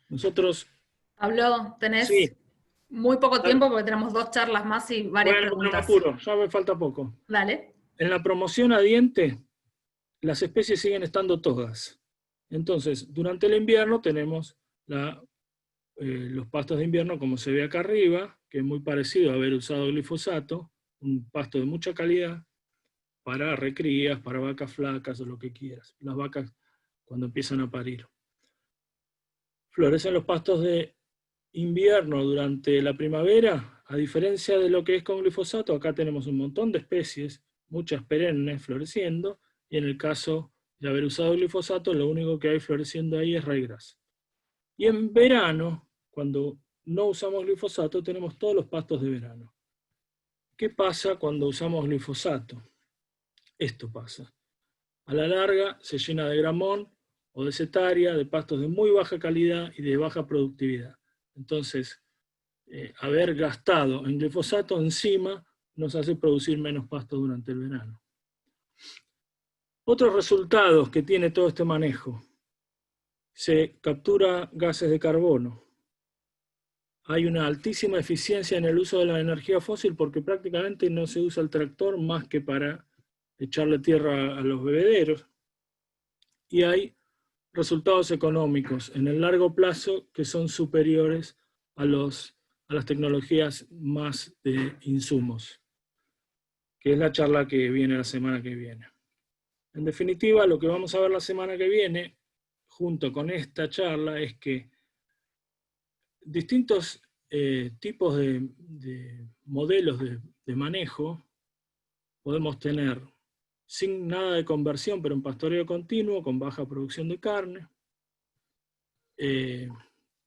Nosotros... Pablo, tenés Sí. muy poco tiempo porque tenemos 2 charlas más y varias preguntas. No me apuro, ya me falta poco. Dale. En la promoción a diente, las especies siguen estando todas. Entonces, durante el invierno tenemos los pastos de invierno, como se ve acá arriba, que es muy parecido a haber usado glifosato, un pasto de mucha calidad para recrías, para vacas flacas o lo que quieras. Las vacas cuando empiezan a parir. Florecen los pastos de invierno durante la primavera, a diferencia de lo que es con glifosato, acá tenemos un montón de especies, muchas perennes floreciendo, y en el caso de haber usado glifosato, lo único que hay floreciendo ahí es raigrasa. Y en verano, cuando no usamos glifosato, tenemos todos los pastos de verano. ¿Qué pasa cuando usamos glifosato? Esto pasa. A la larga se llena de gramón o de setaria, de pastos de muy baja calidad y de baja productividad. Entonces, haber gastado en glifosato encima nos hace producir menos pasto durante el verano. Otros resultados que tiene todo este manejo. Se captura gases de carbono. Hay una altísima eficiencia en el uso de la energía fósil porque prácticamente no se usa el tractor más que para echarle tierra a los bebederos. Y hay resultados económicos en el largo plazo que son superiores a las tecnologías más de insumos, que es la charla que viene la semana que viene. En definitiva, lo que vamos a ver la semana que viene, junto con esta charla, es que distintos tipos de modelos de manejo podemos tener sin nada de conversión, pero en pastoreo continuo, con baja producción de carne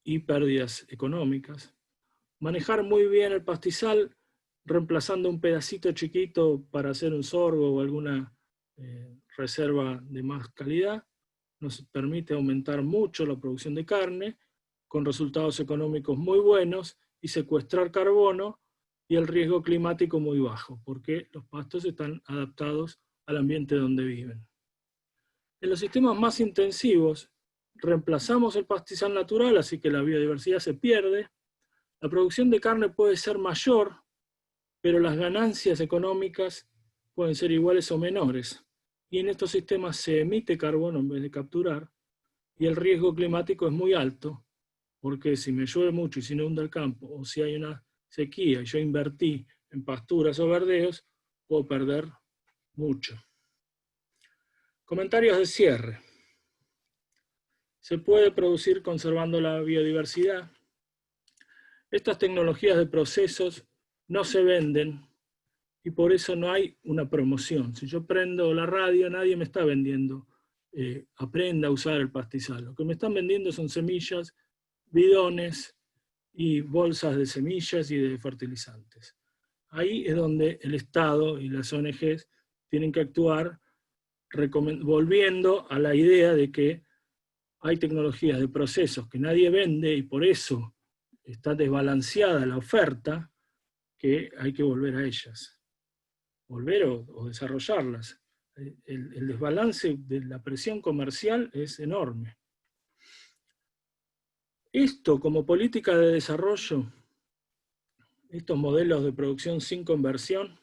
y pérdidas económicas. Manejar muy bien el pastizal, reemplazando un pedacito chiquito para hacer un sorgo o alguna reserva de más calidad, nos permite aumentar mucho la producción de carne, con resultados económicos muy buenos, y secuestrar carbono y el riesgo climático muy bajo, porque los pastos están adaptados al ambiente donde viven. En los sistemas más intensivos, reemplazamos el pastizal natural, así que la biodiversidad se pierde. La producción de carne puede ser mayor, pero las ganancias económicas pueden ser iguales o menores. Y en estos sistemas se emite carbono en vez de capturar, y el riesgo climático es muy alto, porque si me llueve mucho y se inunda el campo, o si hay una sequía y yo invertí en pasturas o verdeos, puedo perder mucho. Comentarios de cierre. ¿Se puede producir conservando la biodiversidad? Estas tecnologías de procesos no se venden y por eso no hay una promoción. Si yo prendo la radio, nadie me está vendiendo aprenda a usar el pastizal. Lo que me están vendiendo son semillas, bidones y bolsas de semillas y de fertilizantes. Ahí es donde el Estado y las ONGs tienen que actuar volviendo a la idea de que hay tecnologías de procesos que nadie vende y por eso está desbalanceada la oferta, que hay que volver a ellas. Volver o desarrollarlas. El desbalance de la presión comercial es enorme. Esto como política de desarrollo, estos modelos de producción sin conversión,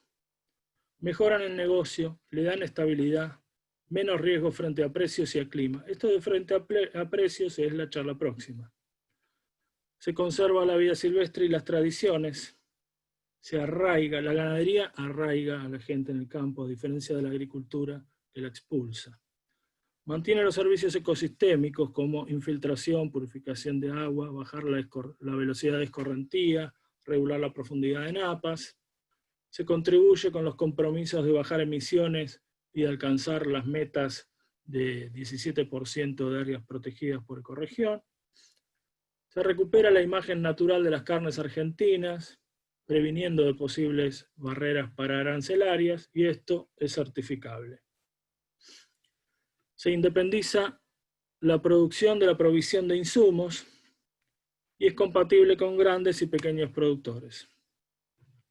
mejoran el negocio, le dan estabilidad, menos riesgo frente a precios y a clima. Esto de frente a precios es la charla próxima. Se conserva la vida silvestre y las tradiciones, se arraiga, la ganadería arraiga a la gente en el campo, a diferencia de la agricultura que la expulsa. Mantiene los servicios ecosistémicos como infiltración, purificación de agua, bajar la velocidad de escorrentía, regular la profundidad de napas. Se contribuye con los compromisos de bajar emisiones y de alcanzar las metas de 17% de áreas protegidas por ecorregión. Se recupera la imagen natural de las carnes argentinas, previniendo de posibles barreras pararancelarias, y esto es certificable. Se independiza la producción de la provisión de insumos y es compatible con grandes y pequeños productores.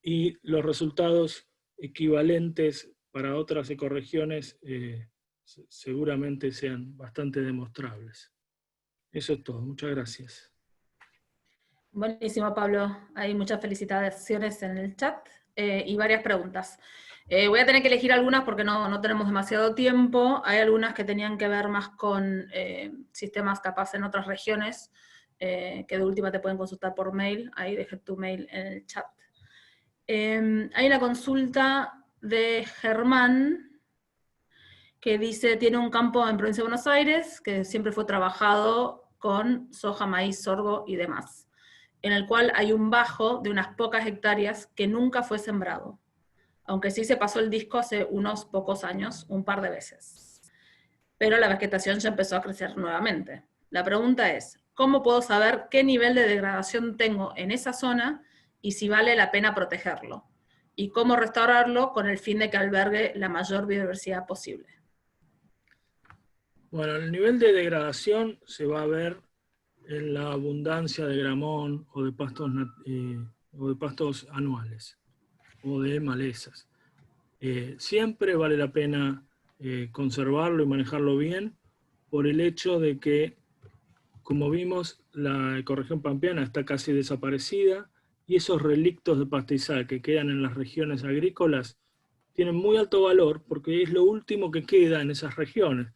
Y los resultados equivalentes para otras ecorregiones seguramente sean bastante demostrables. Eso es todo. Muchas gracias. Buenísimo, Pablo. Hay muchas felicitaciones en el chat y varias preguntas. Voy a tener que elegir algunas porque no tenemos demasiado tiempo. Hay algunas que tenían que ver más con sistemas capaz en otras regiones, que de última te pueden consultar por mail. Ahí dejé tu mail en el chat. Hay una consulta de Germán que dice, tiene un campo en Provincia de Buenos Aires que siempre fue trabajado con soja, maíz, sorgo y demás, en el cual hay un bajo de unas pocas hectáreas que nunca fue sembrado. aunque sí se pasó el disco hace unos pocos años, un par de veces. Pero la vegetación ya empezó a crecer nuevamente. La pregunta es, ¿cómo puedo saber qué nivel de degradación tengo en esa zona y si vale la pena protegerlo? Y cómo restaurarlo con el fin de que albergue la mayor biodiversidad posible. Bueno, el nivel de degradación se va a ver en la abundancia de gramón o de pastos anuales o de malezas. Siempre vale la pena conservarlo y manejarlo bien por el hecho de que, como vimos, la ecorregión pampeana está casi desaparecida y esos relictos de pastizal que quedan en las regiones agrícolas tienen muy alto valor porque es lo último que queda en esas regiones.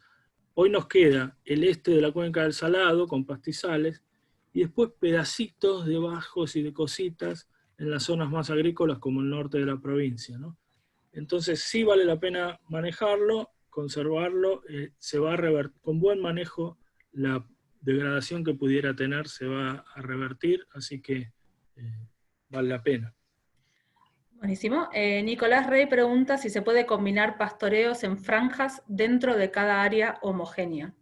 Hoy nos queda el este de la cuenca del Salado con pastizales y después pedacitos de bajos y de cositas en las zonas más agrícolas como el norte de la provincia, ¿no? Entonces sí vale la pena manejarlo, conservarlo, se va a revertir, con buen manejo la degradación que pudiera tener se va a revertir, así que vale la pena. Buenísimo. Nicolás Rey pregunta si se puede combinar pastoreos en franjas dentro de cada área homogénea.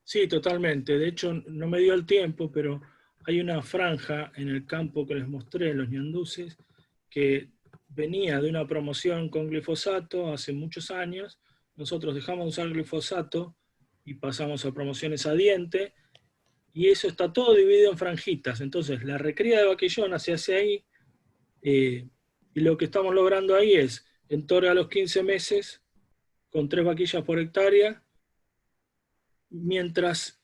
Sí, totalmente. De hecho, no me dio el tiempo, pero hay una franja en el campo que les mostré, los ñanduces, que venía de una promoción con glifosato hace muchos años. Nosotros dejamos de usar glifosato y pasamos a promociones a diente, y eso está todo dividido en franjitas. Entonces, la recría de vaquillona se hace ahí, y lo que estamos logrando ahí es, en torno a los 15 meses, con 3 vaquillas por hectárea, mientras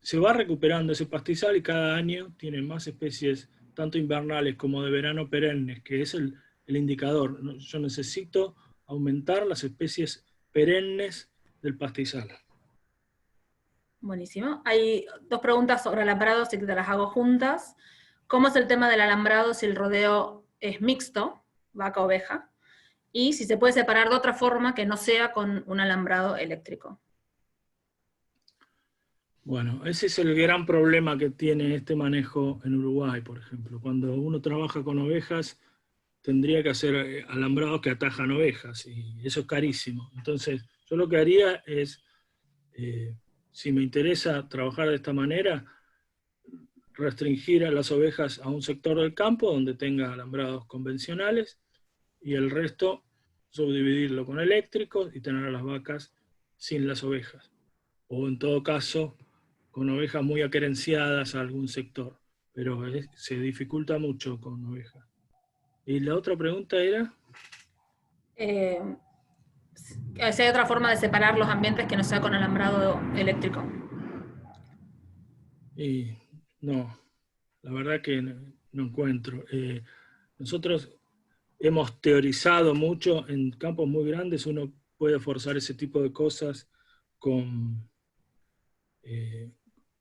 se va recuperando ese pastizal y cada año tiene más especies, tanto invernales como de verano perennes, que es el indicador. Yo necesito aumentar las especies perennes del pastizal. Buenísimo. Hay 2 preguntas sobre alambrado, así que te las hago juntas. ¿Cómo es el tema del alambrado si el rodeo es mixto, vaca-oveja? Y si se puede separar de otra forma que no sea con un alambrado eléctrico. Bueno, ese es el gran problema que tiene este manejo en Uruguay, por ejemplo. Cuando uno trabaja con ovejas, tendría que hacer alambrados que atajan ovejas, y eso es carísimo. Entonces, yo lo que haría es, si me interesa trabajar de esta manera, restringir a las ovejas a un sector del campo donde tenga alambrados convencionales, y el resto subdividirlo con eléctricos y tener a las vacas sin las ovejas. O en todo caso, con ovejas muy aquerenciadas a algún sector. Pero se dificulta mucho con ovejas. ¿Y la otra pregunta era? Si hay otra forma de separar los ambientes que no sea con alambrado eléctrico. Y no, la verdad que no encuentro. Nosotros hemos teorizado mucho en campos muy grandes, uno puede forzar ese tipo de cosas con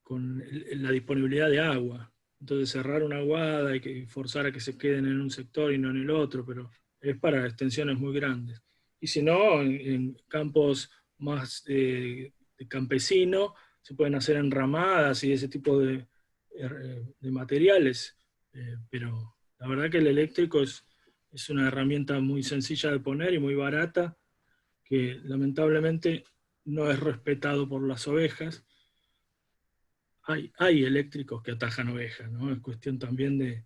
la disponibilidad de agua. Entonces cerrar una aguada y forzar a que se queden en un sector y no en el otro, pero es para extensiones muy grandes. Y si no, en campos más de campesino, se pueden hacer enramadas y ese tipo de materiales, pero la verdad que el eléctrico es una herramienta muy sencilla de poner y muy barata, que lamentablemente no es respetado por las ovejas. Hay eléctricos que atajan ovejas, ¿no? Es cuestión también de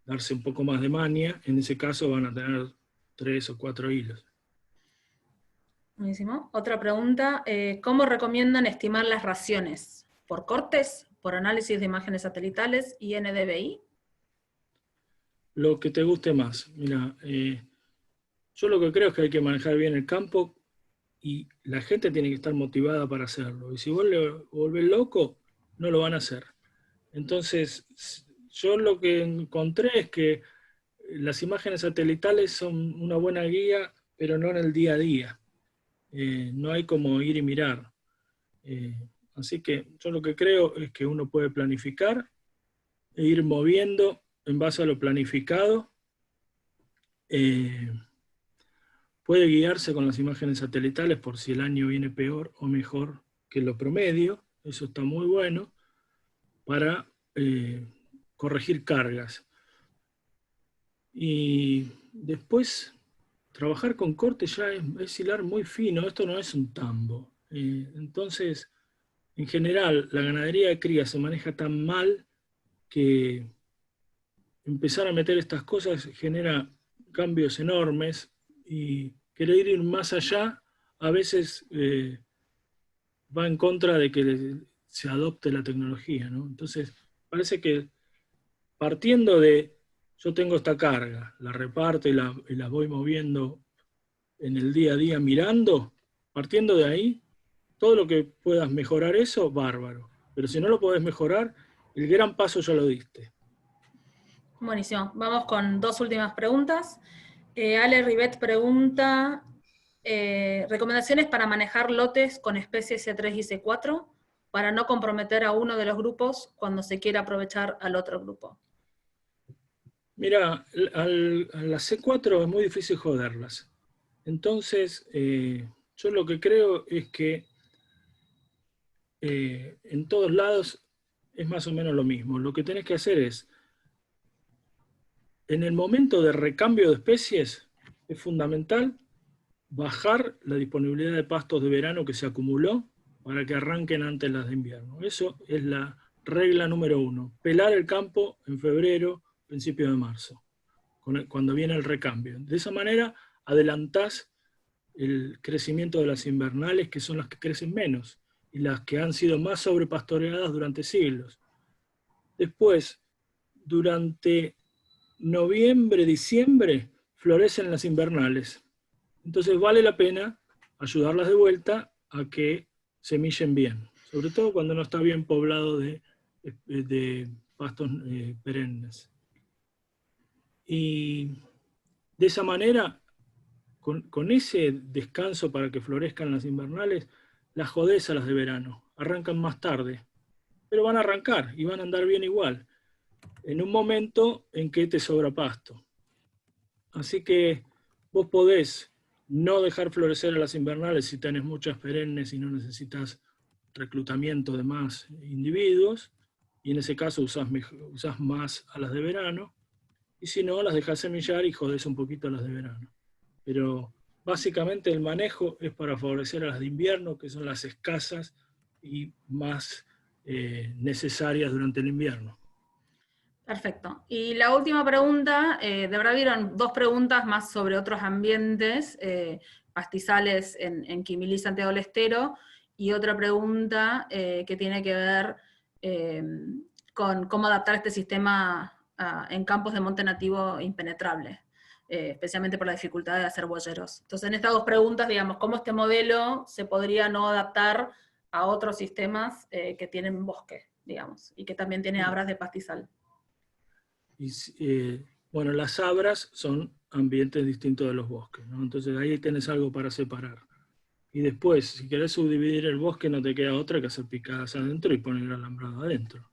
darse un poco más de maña. En ese caso van a tener 3 o 4 hilos. Buenísimo. Otra pregunta, ¿cómo recomiendan estimar las raciones? ¿Por cortes? ¿Por análisis de imágenes satelitales y NDVI? Lo que te guste más. Mira, yo lo que creo es que hay que manejar bien el campo y la gente tiene que estar motivada para hacerlo. Y si vos le volvés loco, no lo van a hacer. Entonces, yo lo que encontré es que las imágenes satelitales son una buena guía, pero no en el día a día. No hay como ir y mirar. Así que yo lo que creo es que uno puede planificar e ir moviendo en base a lo planificado. Puede guiarse con las imágenes satelitales por si el año viene peor o mejor que lo promedio. Eso está muy bueno para corregir cargas. Y después trabajar con corte ya es hilar muy fino, esto no es un tambo. Entonces, en general, la ganadería de cría se maneja tan mal que empezar a meter estas cosas genera cambios enormes y querer ir más allá a veces va en contra de que se adopte la tecnología, ¿no? Entonces, parece que partiendo de yo tengo esta carga, la reparto y la voy moviendo en el día a día mirando, partiendo de ahí, todo lo que puedas mejorar eso, bárbaro. Pero si no lo podés mejorar, el gran paso ya lo diste. Buenísimo. Vamos con 2 últimas preguntas. Ale Rivet pregunta, recomendaciones para manejar lotes con especies C3 y C4 para no comprometer a uno de los grupos cuando se quiera aprovechar al otro grupo. Mira, a las C4 es muy difícil joderlas. Entonces, yo lo que creo es que en todos lados es más o menos lo mismo. Lo que tenés que hacer es, en el momento de recambio de especies, es fundamental bajar la disponibilidad de pastos de verano que se acumuló para que arranquen antes las de invierno. Eso es la regla número 1. Pelar el campo en febrero, principio de marzo, cuando viene el recambio. De esa manera adelantás el crecimiento de las invernales, que son las que crecen menos, y las que han sido más sobrepastoreadas durante siglos. Después, durante noviembre, diciembre, florecen las invernales. Entonces vale la pena ayudarlas de vuelta a que semillen bien, sobre todo cuando no está bien poblado de pastos perennes. Y de esa manera, con ese descanso para que florezcan las invernales, las jodés a las de verano. Arrancan más tarde, pero van a arrancar y van a andar bien igual, en un momento en que te sobra pasto. Así que vos podés no dejar florecer a las invernales si tenés muchas perennes y no necesitas reclutamiento de más individuos, y en ese caso usás más a las de verano, y si no, las dejás semillar y jodés un poquito a las de verano. Pero básicamente el manejo es para favorecer a las de invierno, que son las escasas y más necesarias durante el invierno. Perfecto. Y la última pregunta, de verdad vieron 2 preguntas más sobre otros ambientes, pastizales en Quimilí, Santiago del Estero, y otra pregunta que tiene que ver con cómo adaptar este sistema en campos de monte nativo impenetrable, especialmente por la dificultad de hacer boyeros. Entonces en estas 2 preguntas, digamos, cómo este modelo se podría no adaptar a otros sistemas que tienen bosque, digamos, y que también tienen abras de pastizal. Y, bueno, las abras son ambientes distintos de los bosques, ¿no? Entonces ahí tenés algo para separar. Y después, si querés subdividir el bosque, no te queda otra que hacer picadas adentro y poner el alambrado adentro.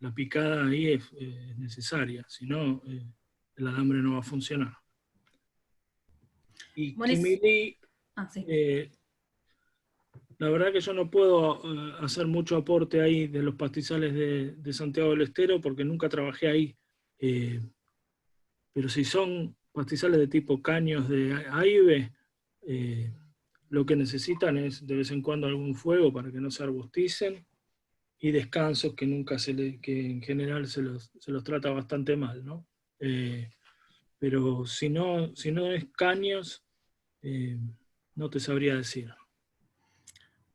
La picada ahí es necesaria, si no, el alambre no va a funcionar. Y Quimilí, sí. la verdad que yo no puedo hacer mucho aporte ahí de los pastizales de Santiago del Estero porque nunca trabajé ahí. Pero si son pastizales de tipo caños de AIBE, lo que necesitan es de vez en cuando algún fuego para que no se arbusticen y descansos que que en general se los trata bastante mal, ¿no? Pero si no es caños, no te sabría decir.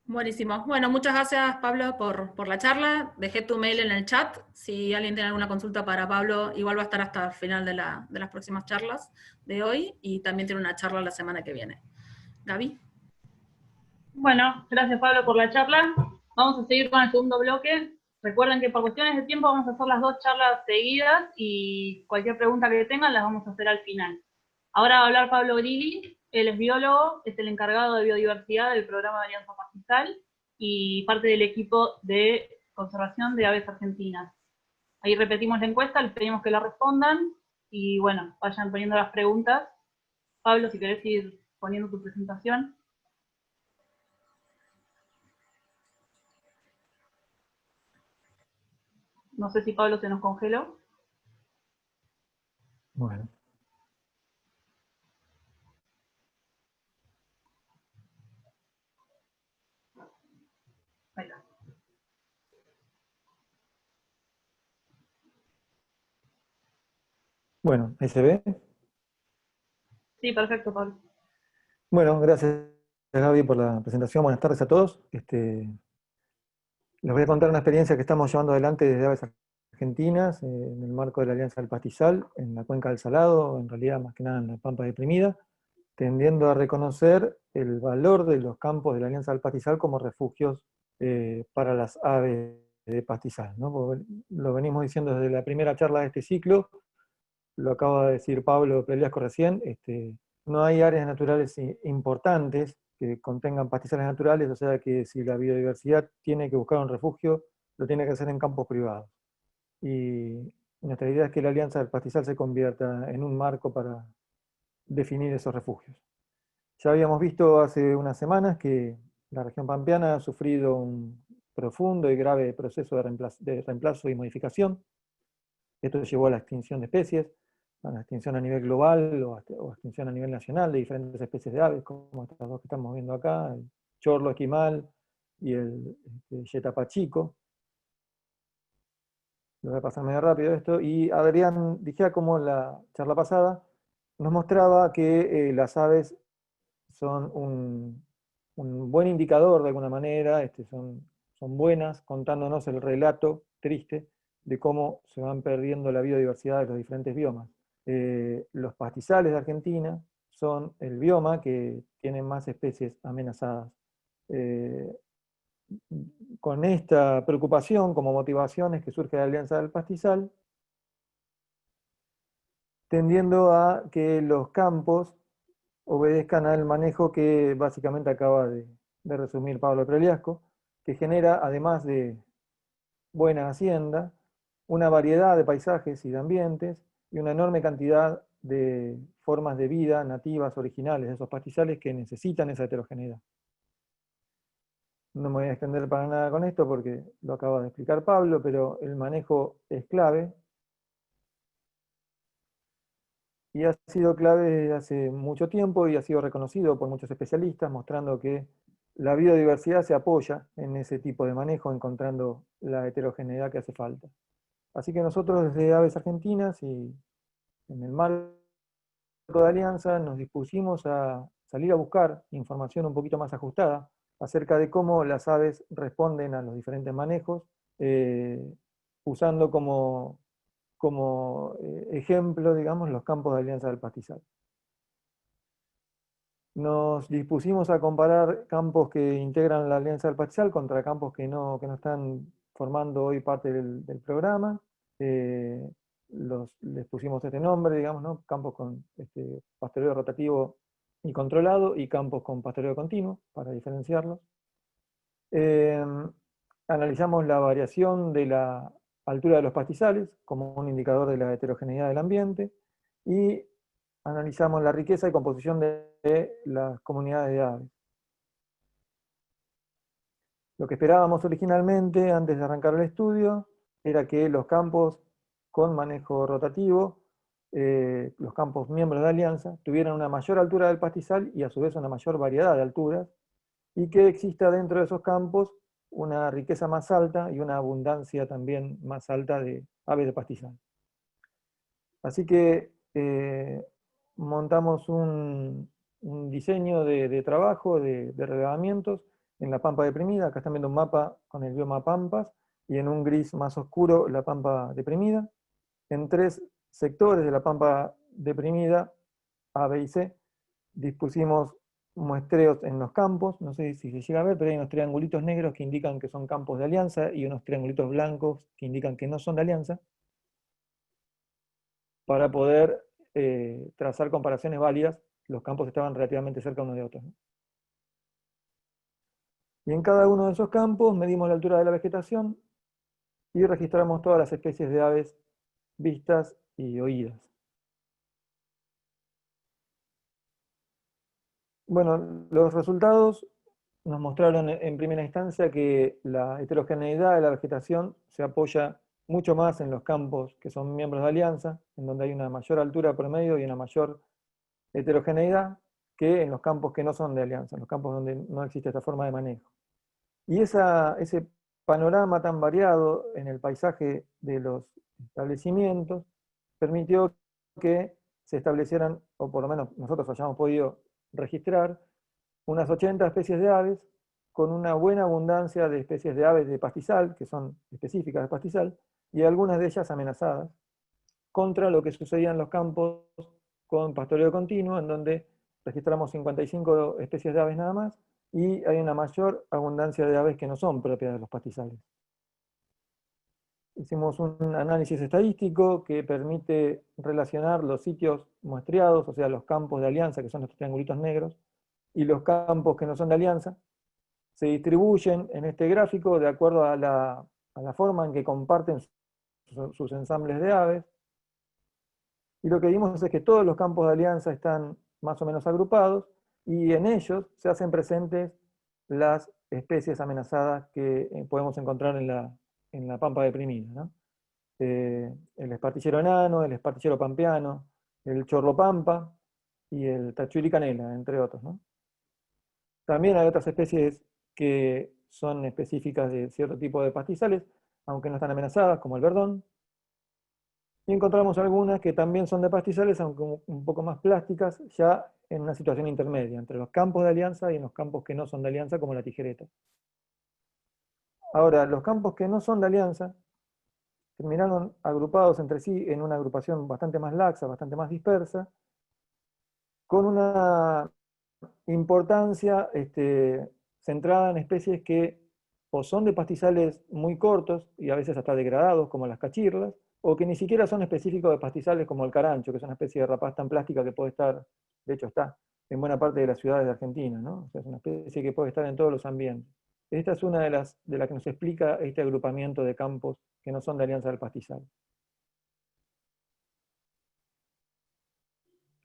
Buenísimo. Bueno, muchas gracias, Pablo, por la charla. Dejé tu mail en el chat. Si alguien tiene alguna consulta para Pablo, igual va a estar hasta el final de las próximas charlas de hoy, y también tiene una charla la semana que viene. Gaby. Bueno, gracias Pablo por la charla. Vamos a seguir con el segundo bloque. Recuerden que por cuestiones de tiempo vamos a hacer las 2 charlas seguidas y cualquier pregunta que tengan las vamos a hacer al final. Ahora va a hablar Pablo Grilli. Él es biólogo, es el encargado de biodiversidad del programa de Alianza Pastizal y parte del equipo de conservación de aves argentinas. Ahí repetimos la encuesta, les pedimos que la respondan y bueno, vayan poniendo las preguntas. Pablo, si querés ir poniendo tu presentación. No sé si Pablo se nos congeló. Bueno. Bueno, ahí se ve. Sí, perfecto, Pablo. Bueno, gracias Gaby por la presentación. Buenas tardes a todos. Les voy a contar una experiencia que estamos llevando adelante desde Aves Argentinas, en el marco de la Alianza del Pastizal, en la Cuenca del Salado, en realidad más que nada en la Pampa Deprimida, tendiendo a reconocer el valor de los campos de la Alianza del Pastizal como refugios para las aves de pastizal, ¿no? Porque lo venimos diciendo desde la primera charla de este ciclo, lo acaba de decir Pablo Preliasco recién, no hay áreas naturales importantes que contengan pastizales naturales, o sea que si la biodiversidad tiene que buscar un refugio, lo tiene que hacer en campos privados. Y nuestra idea es que la Alianza del Pastizal se convierta en un marco para definir esos refugios. Ya habíamos visto hace unas semanas que la región pampeana ha sufrido un profundo y grave proceso de reemplazo y modificación. Esto llevó a la extinción de especies, a la extinción a nivel global o extinción a nivel nacional de diferentes especies de aves, como estas dos que estamos viendo acá, el chorlo esquimal y el yetapachico. Lo voy a pasar medio rápido esto. Y Adrián Dijá, como en la charla pasada, nos mostraba que las aves son un buen indicador de alguna manera, son buenas, contándonos el relato triste de cómo se van perdiendo la biodiversidad de los diferentes biomas. Los pastizales de Argentina son el bioma que tiene más especies amenazadas. Con esta preocupación como motivación es que surge la Alianza del Pastizal, tendiendo a que los campos obedezcan al manejo que básicamente acaba de resumir Pablo Preliasco, que genera, además de buena hacienda, una variedad de paisajes y de ambientes y una enorme cantidad de formas de vida nativas, originales de esos pastizales que necesitan esa heterogeneidad. No me voy a extender para nada con esto porque lo acaba de explicar Pablo, pero el manejo es clave. Y ha sido clave desde hace mucho tiempo y ha sido reconocido por muchos especialistas, mostrando que la biodiversidad se apoya en ese tipo de manejo, encontrando la heterogeneidad que hace falta. Así que nosotros desde Aves Argentinas y en el marco de Alianza nos dispusimos a salir a buscar información un poquito más ajustada acerca de cómo las aves responden a los diferentes manejos, usando como ejemplo, digamos, los campos de Alianza del Pastizal. Nos dispusimos a comparar campos que integran la Alianza del Pastizal contra campos que no están formando hoy parte del programa. Les pusimos este nombre, digamos, ¿no? Campos con pastoreo rotativo y controlado y campos con pastoreo continuo, para diferenciarlos. Analizamos la variación de la altura de los pastizales como un indicador de la heterogeneidad del ambiente y analizamos la riqueza y composición de las comunidades de aves. Lo que esperábamos originalmente, antes de arrancar el estudio, era que los campos con manejo rotativo, los campos miembros de Alianza, tuvieran una mayor altura del pastizal y a su vez una mayor variedad de alturas, y que exista dentro de esos campos una riqueza más alta y una abundancia también más alta de aves de pastizal. Así que montamos un diseño de trabajo, de relevamientos en la Pampa Deprimida. Acá están viendo un mapa con el bioma Pampas, y en un gris más oscuro la Pampa Deprimida. En 3 sectores de la Pampa Deprimida, A, B y C, dispusimos muestreos en los campos. No sé si se llega a ver, pero hay unos triangulitos negros que indican que son campos de Alianza y unos triangulitos blancos que indican que no son de Alianza, para poder trazar comparaciones válidas. Los campos estaban relativamente cerca unos de otros, ¿no? Y en cada uno de esos campos medimos la altura de la vegetación y registramos todas las especies de aves vistas y oídas. Bueno, los resultados nos mostraron en primera instancia que la heterogeneidad de la vegetación se apoya mucho más en los campos que son miembros de Alianza, en donde hay una mayor altura promedio y una mayor heterogeneidad, que en los campos que no son de Alianza, en los campos donde no existe esta forma de manejo. Y ese panorama tan variado en el paisaje de los establecimientos permitió que se establecieran, o por lo menos nosotros hayamos podido registrar, unas 80 especies de aves, con una buena abundancia de especies de aves de pastizal, que son específicas de pastizal, y algunas de ellas amenazadas, contra lo que sucedía en los campos con pastoreo continuo, en donde registramos 55 especies de aves nada más, y hay una mayor abundancia de aves que no son propias de los pastizales. Hicimos un análisis estadístico que permite relacionar los sitios muestreados, o sea, los campos de alianza, que son estos triangulitos negros, y los campos que no son de alianza. Se distribuyen en este gráfico de acuerdo a la forma en que comparten sus ensambles de aves. Y lo que vimos es que todos los campos de alianza están más o menos agrupados, y en ellos se hacen presentes las especies amenazadas que podemos encontrar en la pampa deprimida, ¿no? El espartillero enano, el espartillero pampeano, el chorlopampa y el tachueli canela, entre otros, ¿no? También hay otras especies que son específicas de cierto tipo de pastizales, aunque no están amenazadas, como el verdón. Y encontramos algunas que también son de pastizales, aunque un poco más plásticas, ya en una situación intermedia, entre los campos de alianza y en los campos que no son de alianza, como la tijereta. Ahora, los campos que no son de alianza terminaron agrupados entre sí en una agrupación bastante más laxa, bastante más dispersa, con una importancia centrada en especies que o son de pastizales muy cortos y a veces hasta degradados, como las cachirlas, o que ni siquiera son específicos de pastizales como el carancho, que es una especie de rapaz tan plástica que puede estar, de hecho está, en buena parte de las ciudades de Argentina, ¿no? O sea, es una especie que puede estar en todos los ambientes. Esta es una de las que nos explica este agrupamiento de campos que no son de alianza del pastizal.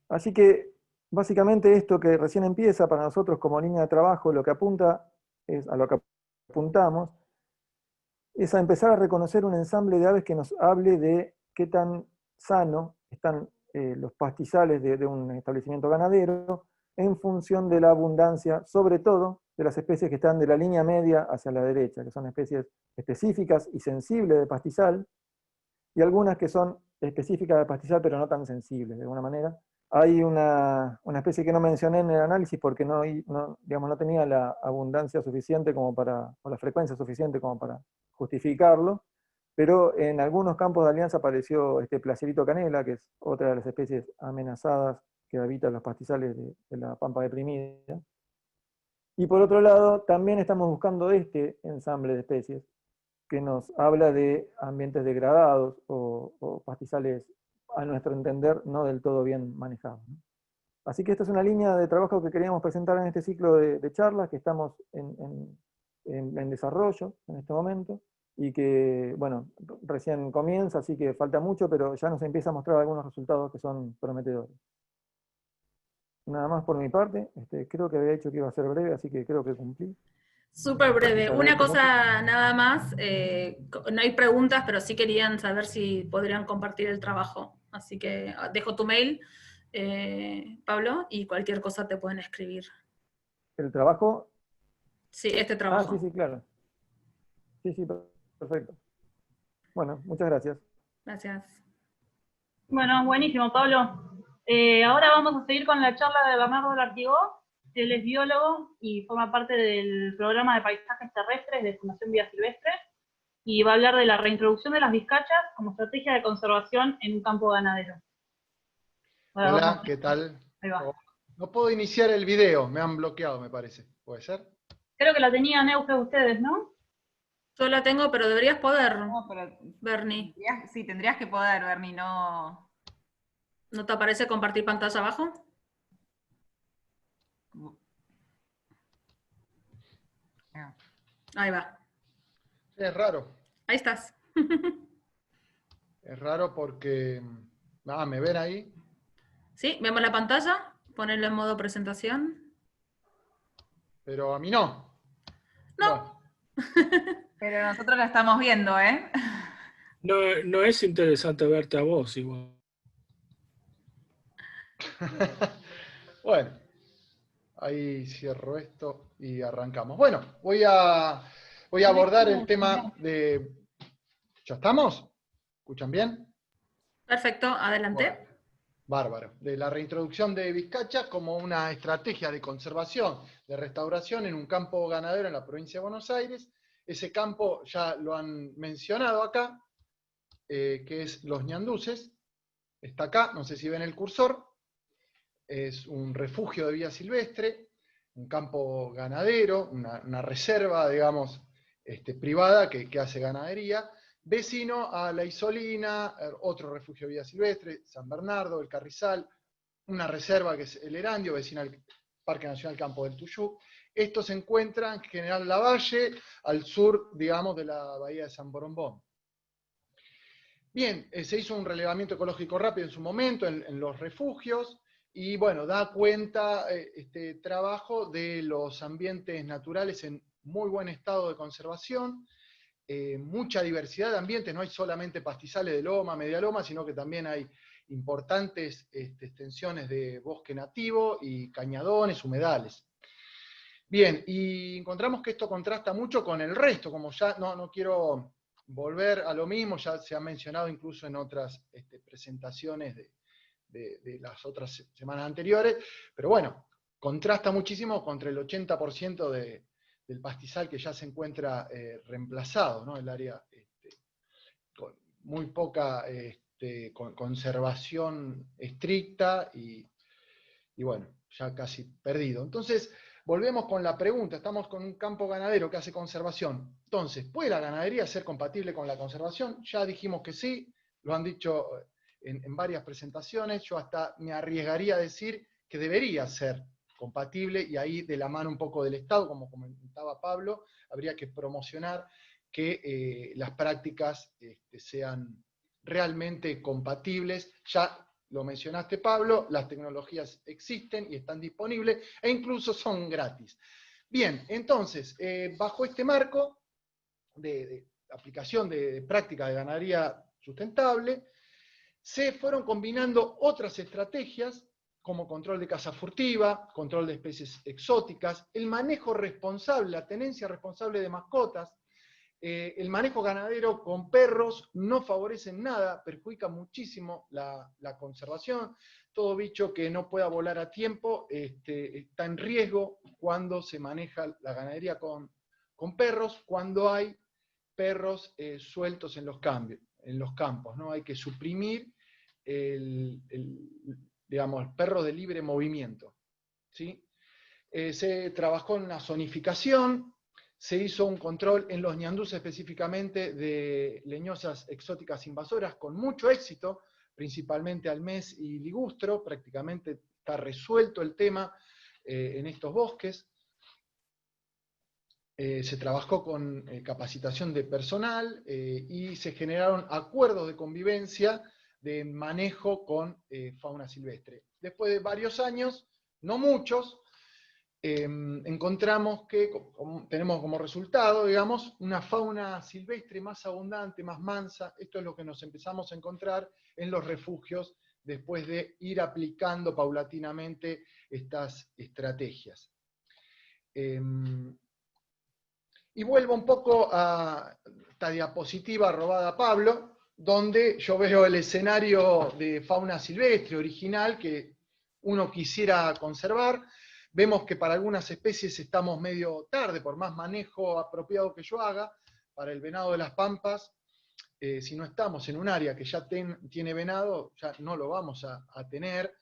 Así que, básicamente esto que recién empieza para nosotros como línea de trabajo, lo que apunta es, a lo que apuntamos, es a empezar a reconocer un ensamble de aves que nos hable de qué tan sano están los pastizales de un establecimiento ganadero en función de la abundancia, sobre todo, de las especies que están de la línea media hacia la derecha, que son especies específicas y sensibles de pastizal, y algunas que son específicas de pastizal pero no tan sensibles, de alguna manera. Hay una especie que no mencioné en el análisis porque digamos, no tenía la abundancia suficiente como para, o la frecuencia suficiente como para justificarlo, pero en algunos campos de alianza apareció este placerito canela, que es otra de las especies amenazadas que habitan los pastizales de la pampa deprimida. Y por otro lado, también estamos buscando este ensamble de especies, que nos habla de ambientes degradados o pastizales, a nuestro entender, no del todo bien manejados, ¿no? Así que esta es una línea de trabajo que queríamos presentar en este ciclo de charlas que estamos en desarrollo en este momento, y que, bueno, recién comienza, así que falta mucho, pero ya nos empieza a mostrar algunos resultados que son prometedores. Nada más por mi parte, creo que había dicho que iba a ser breve, así que creo que cumplí. Súper breve. Muchas Una gracias. cosa nada más, no hay preguntas, pero sí querían saber si podrían compartir el trabajo. Así que dejo tu mail, Pablo, y cualquier cosa te pueden escribir. ¿El trabajo? Sí, este trabajo. Sí, claro. Sí, perfecto. Bueno, muchas gracias. Gracias. Bueno, buenísimo, Pablo. Ahora vamos a seguir con la charla de Bernardo Lartigó. Él es biólogo y forma parte del programa de paisajes terrestres de Fundación Vida Silvestre, y va a hablar de la reintroducción de las vizcachas como estrategia de conservación en un campo ganadero. Ahora Hola, vamos. ¿qué tal? Ahí va. No puedo iniciar el video, me han bloqueado, me parece. ¿Puede ser? Creo que la tenían Euge ustedes, ¿no? Yo la tengo, pero deberías poder, No, pero Bernie. sí, tendrías que poder, Bernie, no. ¿No te aparece compartir pantalla abajo? Ahí va. Es raro. Ahí estás. Es raro porque... ¿me ven ahí? ¿Sí? ¿Vemos la pantalla? Ponerlo en modo presentación. Pero a mí no. No. Bueno. Pero nosotros la estamos viendo, ¿eh? No es interesante verte a vos igual. Bueno, ahí cierro esto y arrancamos. Bueno, voy a abordar el tema de... ¿Ya estamos? ¿Escuchan bien? Perfecto, adelante. Bueno, Bárbaro. De la reintroducción de vizcacha como una estrategia de conservación, de restauración en un campo ganadero en la provincia de Buenos Aires. Ese campo ya lo han mencionado acá, que es Los Ñanduces. Está acá, no sé si ven el cursor. Es un refugio de vida silvestre, un campo ganadero, una reserva, digamos, privada que hace ganadería, vecino a La Isolina, otro refugio de vida silvestre, San Bernardo, el Carrizal, una reserva que es el Erandio, vecina al Parque Nacional Campo del Tuyú. Estos se encuentran en General Lavalle, al sur, digamos, de la bahía de San Borombón. Bien, se hizo un relevamiento ecológico rápido en su momento en los refugios, y bueno, da cuenta este trabajo de los ambientes naturales en muy buen estado de conservación, mucha diversidad de ambientes, no hay solamente pastizales de loma, media loma, sino que también hay importantes extensiones de bosque nativo y cañadones, humedales. Bien, y encontramos que esto contrasta mucho con el resto, como ya no quiero volver a lo mismo, ya se ha mencionado incluso en otras presentaciones de las otras semanas anteriores, pero bueno, contrasta muchísimo contra el 80% del pastizal que ya se encuentra reemplazado, ¿no? El área con muy poca conservación estricta y bueno, ya casi perdido. Entonces, volvemos con la pregunta, estamos con un campo ganadero que hace conservación. Entonces, ¿puede la ganadería ser compatible con la conservación? Ya dijimos que sí, lo han dicho en varias presentaciones, yo hasta me arriesgaría a decir que debería ser compatible, y ahí de la mano un poco del Estado, como comentaba Pablo, habría que promocionar que las prácticas sean realmente compatibles. Ya lo mencionaste, Pablo, las tecnologías existen y están disponibles, e incluso son gratis. Bien, entonces, bajo este marco de aplicación de prácticas de ganadería sustentable, se fueron combinando otras estrategias como control de caza furtiva, control de especies exóticas, el manejo responsable, la tenencia responsable de mascotas, el manejo ganadero con perros no favorece en nada, perjudica muchísimo la conservación. Todo bicho que no pueda volar a tiempo está en riesgo cuando se maneja la ganadería con perros, cuando hay perros sueltos en los campos, ¿no? Hay que suprimir digamos, perros de libre movimiento, ¿sí? Se trabajó en una zonificación, se hizo un control en los ñandúes específicamente de leñosas exóticas invasoras con mucho éxito, principalmente almés y ligustro, prácticamente está resuelto el tema en estos bosques. Se trabajó con capacitación de personal y se generaron acuerdos de convivencia de manejo con fauna silvestre. Después de varios años, no muchos, encontramos que tenemos como resultado, digamos, una fauna silvestre más abundante, más mansa. Esto es lo que nos empezamos a encontrar en los refugios después de ir aplicando paulatinamente estas estrategias. Y vuelvo un poco a esta diapositiva robada a Pablo, donde yo veo el escenario de fauna silvestre original que uno quisiera conservar. Vemos que para algunas especies estamos medio tarde, por más manejo apropiado que yo haga. Para el venado de las pampas, si no estamos en un área que ya tiene venado, ya no lo vamos a tener.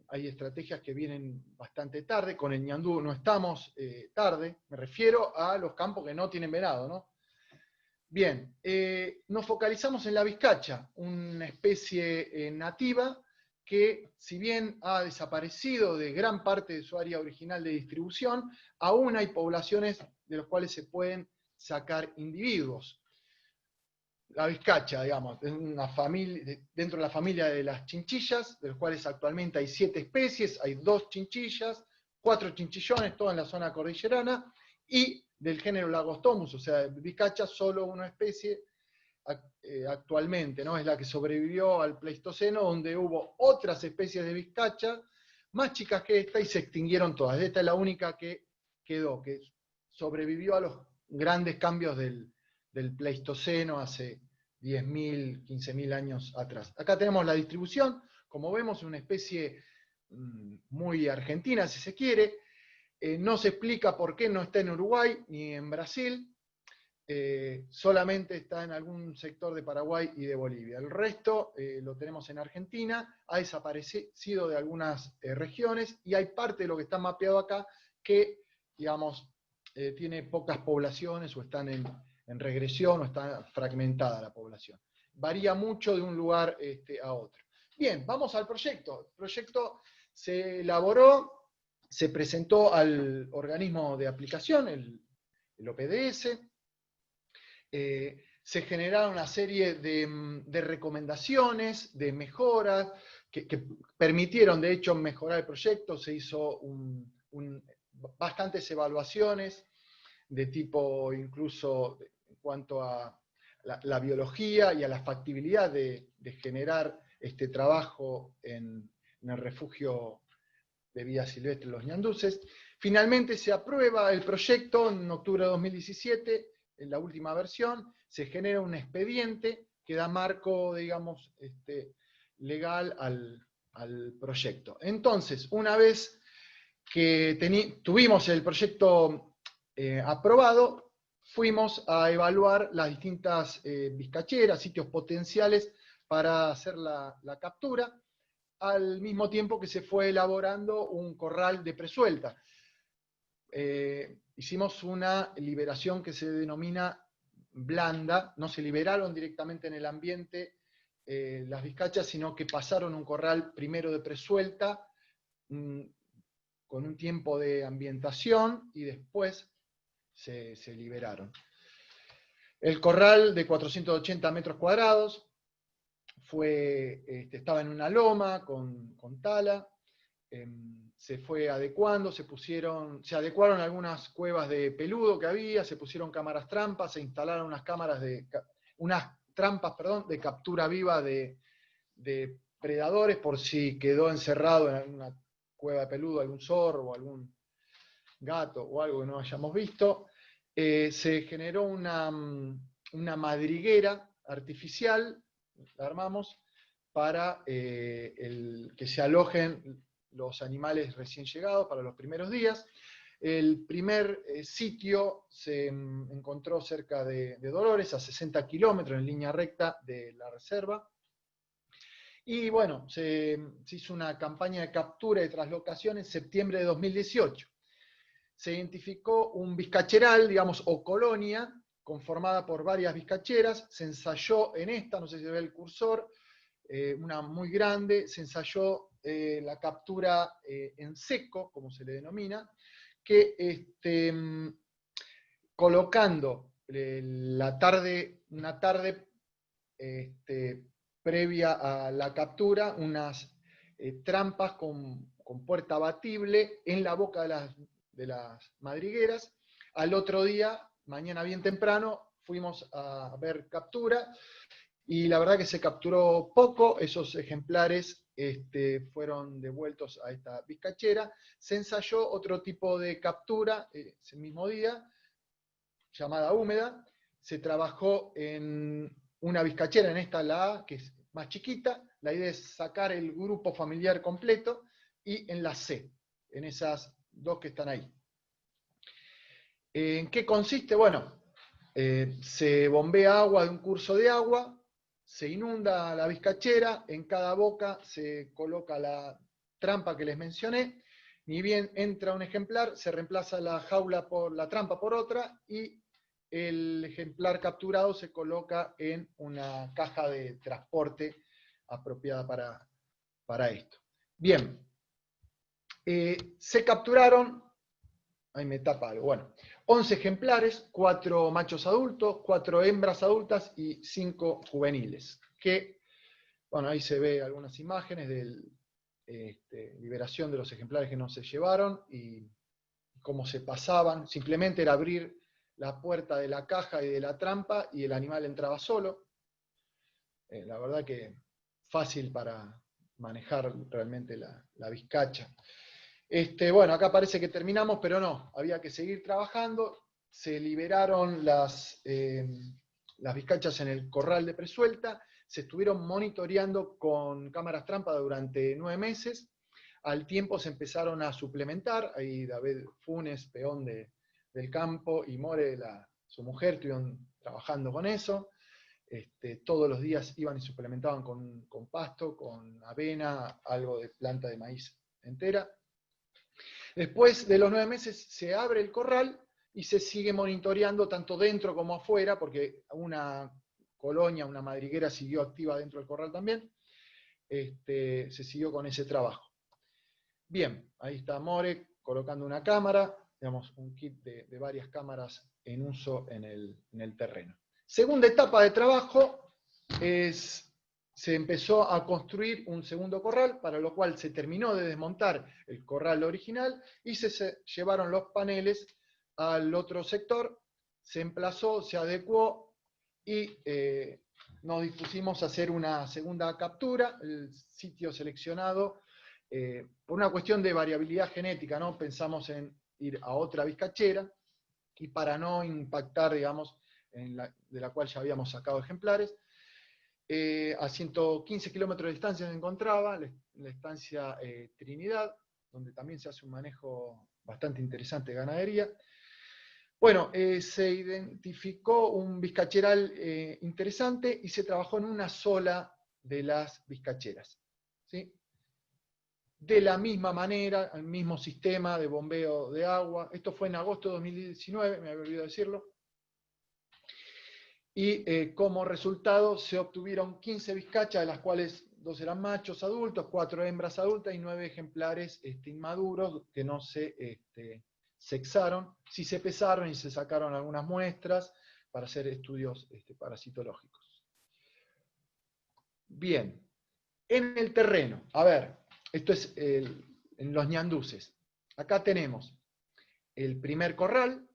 Hay estrategias que vienen bastante tarde. Con el ñandú no estamos tarde, me refiero a los campos que no tienen venado, ¿no? Bien, nos focalizamos en la vizcacha, una especie nativa que, si bien ha desaparecido de gran parte de su área original de distribución, aún hay poblaciones de las cuales se pueden sacar individuos. La vizcacha, digamos, es una familia, dentro de la familia de las chinchillas, de los cuales actualmente hay 7 especies, hay 2 chinchillas, 4 chinchillones, toda en la zona cordillerana, y del género Lagostomus, o sea, vizcacha, solo una especie actualmente, ¿no? Es la que sobrevivió al Pleistoceno, donde hubo otras especies de vizcacha, más chicas que esta, y se extinguieron todas. Esta es la única que quedó, que sobrevivió a los grandes cambios del Pleistoceno hace 10.000, 15.000 años atrás. Acá tenemos la distribución Como vemos, una especie muy argentina, si se quiere. No se explica por qué no está en Uruguay ni en Brasil. Solamente está en algún sector de Paraguay y de Bolivia. El resto lo tenemos en Argentina, ha desaparecido de algunas regiones, y hay parte de lo que está mapeado acá que, digamos, tiene pocas poblaciones, o están en regresión, o está fragmentada la población. Varía mucho de un lugar a otro. Bien, vamos al proyecto. El proyecto se elaboró, se presentó al organismo de aplicación, el OPDS. Se generaron una serie de recomendaciones, de mejoras, que permitieron, de hecho, mejorar el proyecto. Se hizo bastantes evaluaciones, de tipo incluso en cuanto a la biología y a la factibilidad de generar este trabajo en el refugio de vida silvestre Los Ñanduces. Finalmente se aprueba el proyecto en octubre de 2017, en la última versión. Se genera un expediente que da marco, digamos, legal al proyecto. Entonces, una vez que tuvimos el proyecto aprobado, fuimos a evaluar las distintas vizcacheras, sitios potenciales para hacer la captura, al mismo tiempo que se fue elaborando un corral de presuelta. Hicimos una liberación que se denomina blanda. No se liberaron directamente en el ambiente las vizcachas, sino que pasaron un corral primero de presuelta, con un tiempo de ambientación, y después se liberaron. El corral de 480 metros cuadrados estaba en una loma con tala. Se fue adecuando, se adecuaron algunas cuevas de peludo que había, se pusieron cámaras trampas, se instalaron unas trampas de captura viva de predadores, por si quedó encerrado en alguna cueva de peludo algún zorro o algún gato o algo que no hayamos visto. Se generó una madriguera artificial, la armamos, para que se alojen los animales recién llegados para los primeros días. El primer sitio se encontró cerca de Dolores, a 60 kilómetros en línea recta de la reserva. Y bueno, se hizo una campaña de captura y traslocación en septiembre de 2018. Se identificó un vizcacheral, digamos, o colonia, conformada por varias vizcacheras. Se ensayó en esta, no sé si se ve el cursor, una muy grande. Se ensayó la captura en seco, como se le denomina, que colocando una tarde previa a la captura, unas trampas con puerta abatible en la boca de las madrigueras. Al otro día, mañana bien temprano, fuimos a ver captura, y la verdad que se capturó poco. Esos ejemplares fueron devueltos a esta vizcachera. Se ensayó otro tipo de captura ese mismo día, llamada húmeda. Se trabajó en una vizcachera, en esta, la A, que es más chiquita. La idea es sacar el grupo familiar completo, y en la C, en esas dos que están ahí. ¿En qué consiste? Bueno, se bombea agua de un curso de agua, se inunda la vizcachera, en cada boca se coloca la trampa que les mencioné. Ni bien entra un ejemplar, se reemplaza la trampa por otra, y el ejemplar capturado se coloca en una caja de transporte apropiada para esto. Bien, se capturaron, ahí me tapa algo, bueno, 11 ejemplares, 4 machos adultos, 4 hembras adultas y 5 juveniles. Que, bueno, ahí se ve algunas imágenes de liberación de los ejemplares que no se llevaron y cómo se pasaban. Simplemente era abrir la puerta de la caja y de la trampa y el animal entraba solo. La verdad que fácil para manejar realmente la vizcacha. Bueno, acá parece que terminamos, pero no, había que seguir trabajando. Se liberaron las vizcachas en el corral de presuelta, se estuvieron monitoreando con cámaras trampa durante 9 meses. Al tiempo se empezaron a suplementar, ahí David Funes, peón del campo, y More, su mujer, estuvieron trabajando con eso. Todos los días iban y suplementaban con pasto, con avena, algo de planta de maíz entera. Después de los 9 meses se abre el corral y se sigue monitoreando tanto dentro como afuera, porque una colonia, una madriguera siguió activa dentro del corral también. Se siguió con ese trabajo. Bien, ahí está More colocando una cámara, digamos, un kit de varias cámaras en uso en el terreno. Segunda etapa de trabajo se empezó a construir un segundo corral, para lo cual se terminó de desmontar el corral original y se llevaron los paneles al otro sector, se emplazó, se adecuó y nos dispusimos a hacer una segunda captura, el sitio seleccionado, por una cuestión de variabilidad genética, ¿no? Pensamos en ir a otra vizcachera, y para no impactar, digamos, de la cual ya habíamos sacado ejemplares, a 115 kilómetros de distancia se encontraba la estancia Trinidad, donde también se hace un manejo bastante interesante de ganadería. Bueno, se identificó un vizcacheral interesante y se trabajó en una sola de las vizcacheras, ¿sí? De la misma manera, el mismo sistema de bombeo de agua. Esto fue en agosto de 2019, me había olvidado decirlo. Y como resultado se obtuvieron 15 vizcachas, de las cuales 2 eran machos adultos, 4 hembras adultas y 9 ejemplares inmaduros que no se sexaron. Sí se pesaron y se sacaron algunas muestras para hacer estudios parasitológicos. Bien, en el terreno, a ver, esto es en los ñanduces. Acá tenemos el primer corral,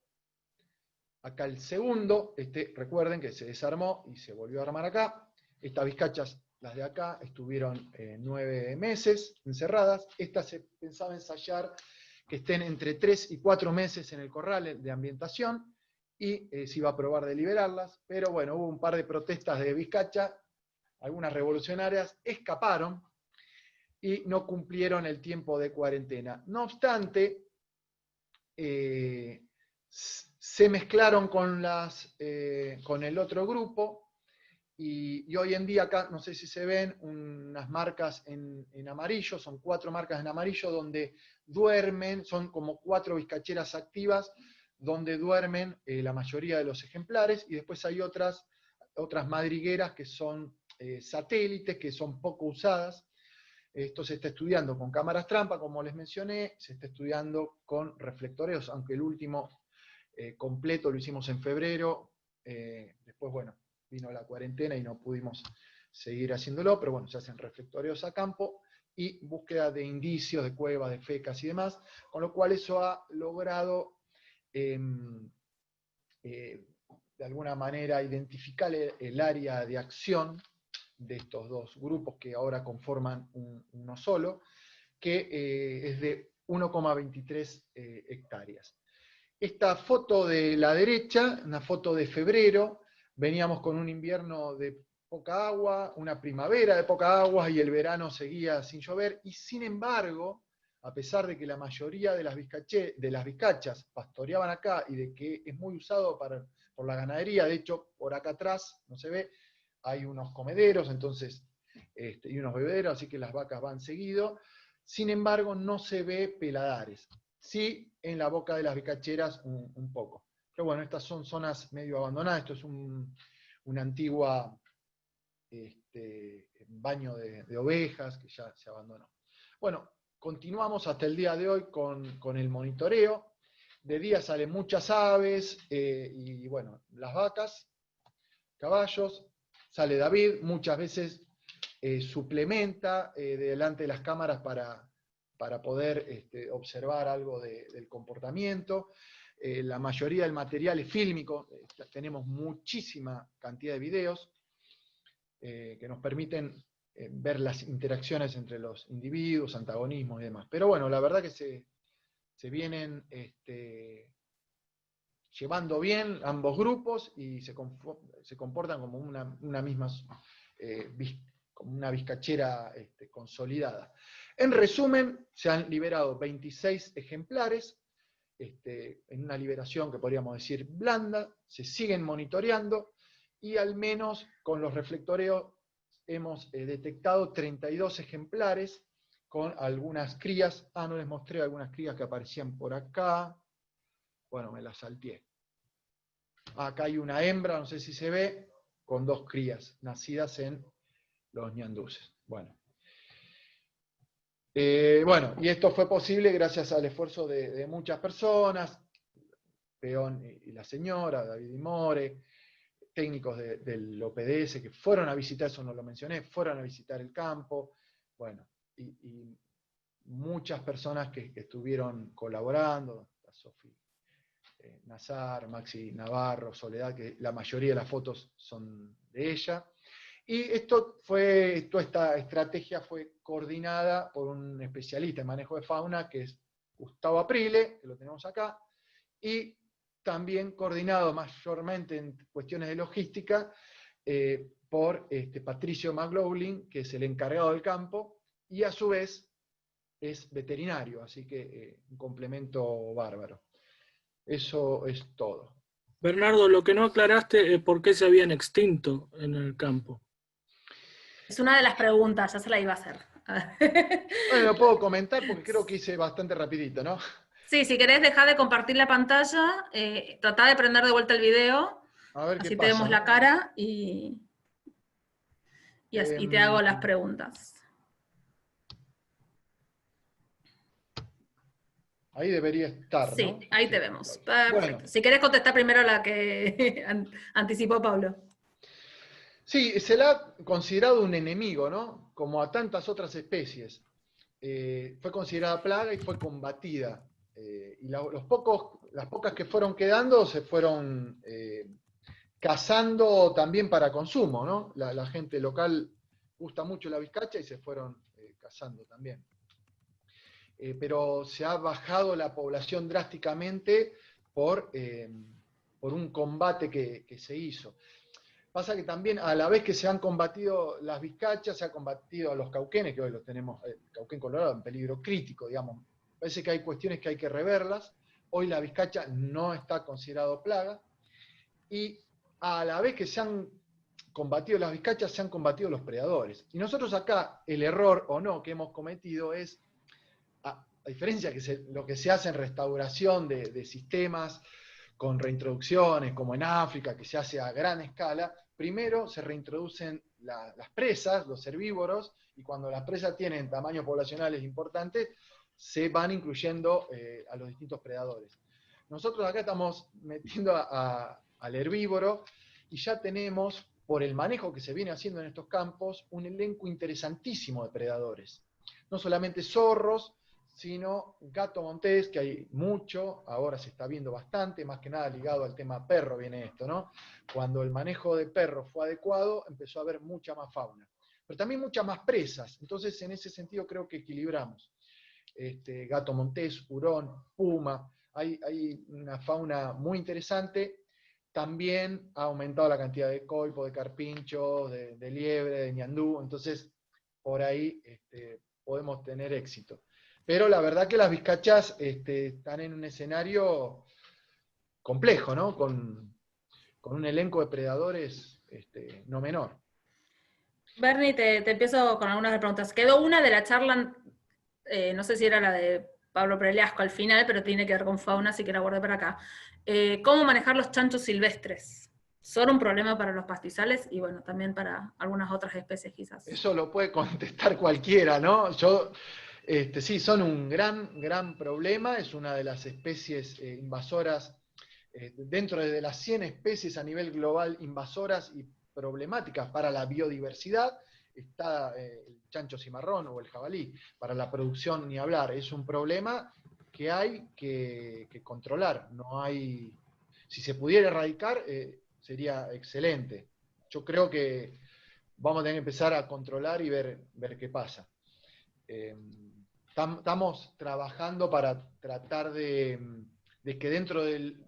acá el segundo, recuerden que se desarmó y se volvió a armar acá. Estas vizcachas, las de acá, estuvieron 9 meses encerradas. Estas se pensaba ensayar que estén entre 3 y 4 meses en el corral de ambientación, y se iba a probar de liberarlas, pero bueno, hubo un par de protestas de vizcacha, algunas revolucionarias escaparon, y no cumplieron el tiempo de cuarentena. No obstante, se mezclaron con el otro grupo, y hoy en día acá, no sé si se ven, unas marcas en amarillo, son 4 marcas en amarillo donde duermen, son como 4 vizcacheras activas, donde duermen la mayoría de los ejemplares, y después hay otras madrigueras que son satélites, que son poco usadas. Esto se está estudiando con cámaras trampa, como les mencioné, se está estudiando con reflectoreos, aunque el último completo lo hicimos en febrero, después, bueno, vino la cuarentena y no pudimos seguir haciéndolo, pero bueno, se hacen reflectoreos a campo y búsqueda de indicios de cuevas, de fecas y demás, con lo cual eso ha logrado de alguna manera identificar el área de acción de estos dos grupos que ahora conforman uno solo, que es de 1,23 hectáreas. Esta foto de la derecha, una foto de febrero, veníamos con un invierno de poca agua, una primavera de poca agua, y el verano seguía sin llover, y sin embargo, a pesar de que la mayoría de las vizcachas pastoreaban acá, y de que es muy usado por la ganadería, de hecho, por acá atrás, no se ve, hay unos comederos, entonces, y unos bebederos, así que las vacas van seguido. Sin embargo, no se ve peladares. Sí, en la boca de las vizcacheras un poco. Pero bueno, estas son zonas medio abandonadas. Esto es una antigua baño de ovejas que ya se abandonó. Bueno, continuamos hasta el día de hoy con el monitoreo. De día salen muchas aves, y bueno, las vacas, caballos. Sale David, muchas veces suplementa delante de las cámaras para poder observar algo del comportamiento. La mayoría del material es fílmico, tenemos muchísima cantidad de videos que nos permiten ver las interacciones entre los individuos, antagonismos y demás. Pero bueno, la verdad que se vienen llevando bien ambos grupos y se comportan como una misma como una vizcachera consolidada. En resumen, se han liberado 26 ejemplares, en una liberación que podríamos decir blanda, se siguen monitoreando, y al menos con los reflectoreos hemos detectado 32 ejemplares con algunas crías. No les mostré algunas crías que aparecían por acá. Bueno, me las salteé. Acá hay una hembra, no sé si se ve, con 2 crías nacidas en los ñandúes. Bueno, y esto fue posible gracias al esfuerzo de muchas personas, Peón y la señora, David y More, técnicos del OPDS que fueron a visitar, eso no lo mencioné, fueron a visitar el campo, bueno, y muchas personas que estuvieron colaborando, Sofi Nazar, Maxi Navarro, Soledad, que la mayoría de las fotos son de ella. Y toda esta estrategia fue coordinada por un especialista en manejo de fauna, que es Gustavo Aprile, que lo tenemos acá, y también coordinado mayormente en cuestiones de logística por Patricio McLaughlin, que es el encargado del campo, y a su vez es veterinario, así que un complemento bárbaro. Eso es todo. Bernardo, lo que no aclaraste es por qué se habían extinto en el campo. Es una de las preguntas, ya se la iba a hacer. Bueno, lo puedo comentar porque creo que hice bastante rapidito, ¿no? Sí, si querés dejar de compartir la pantalla, tratá de prender de vuelta el video, A ver así qué te pasa, vemos ¿no? la cara y te hago las preguntas. Ahí debería estar, ¿no? Sí, ahí te vemos. Perfecto. Bueno. Si querés contestar primero la que anticipó Pablo. Sí, se la ha considerado un enemigo, ¿no? Como a tantas otras especies. Fue considerada plaga y fue combatida. Y las pocas que fueron quedando se fueron cazando también para consumo, ¿no? La gente local gusta mucho la vizcacha y se fueron cazando también. Pero se ha bajado la población drásticamente por un combate que se hizo. Pasa que también, a la vez que se han combatido las vizcachas, se ha combatido a los cauquenes, que hoy los tenemos, el cauquén colorado, en peligro crítico, digamos. Parece que hay cuestiones que hay que reverlas. Hoy la vizcacha no está considerado plaga. Y a la vez que se han combatido las vizcachas, se han combatido los predadores. Y nosotros acá, el error o no que hemos cometido es, a diferencia que lo que se hace en restauración de sistemas con reintroducciones, como en África, que se hace a gran escala, primero se reintroducen las presas, los herbívoros, y cuando las presas tienen tamaños poblacionales importantes, se van incluyendo a los distintos predadores. Nosotros acá estamos metiendo al herbívoro, y ya tenemos, por el manejo que se viene haciendo en estos campos, un elenco interesantísimo de predadores. No solamente zorros, sino gato montés, que hay mucho, ahora se está viendo bastante, más que nada ligado al tema perro viene esto, ¿no? Cuando el manejo de perro fue adecuado, empezó a haber mucha más fauna, pero también muchas más presas, entonces en ese sentido creo que equilibramos. Gato montés, hurón, puma, hay una fauna muy interesante. También ha aumentado la cantidad de coipo, de carpinchos, de liebre, de ñandú, entonces por ahí podemos tener éxito. Pero la verdad que las vizcachas están en un escenario complejo, ¿no? Con un elenco de predadores no menor. Bernie, te empiezo con algunas preguntas. Quedó una de la charla, no sé si era la de Pablo Preliasco al final, pero tiene que ver con fauna, así que la guardé para acá. ¿Cómo manejar los chanchos silvestres? ¿Son un problema para los pastizales? Y bueno, también para algunas otras especies quizás. Eso lo puede contestar cualquiera, ¿no? Sí, son un gran problema, es una de las especies invasoras, dentro de las 100 especies a nivel global invasoras y problemáticas para la biodiversidad, está el chancho cimarrón o el jabalí. Para la producción ni hablar, es un problema que hay que controlar. No hay, si se pudiera erradicar, sería excelente. Yo creo que vamos a tener que empezar a controlar y ver qué pasa. Estamos trabajando para tratar de que dentro de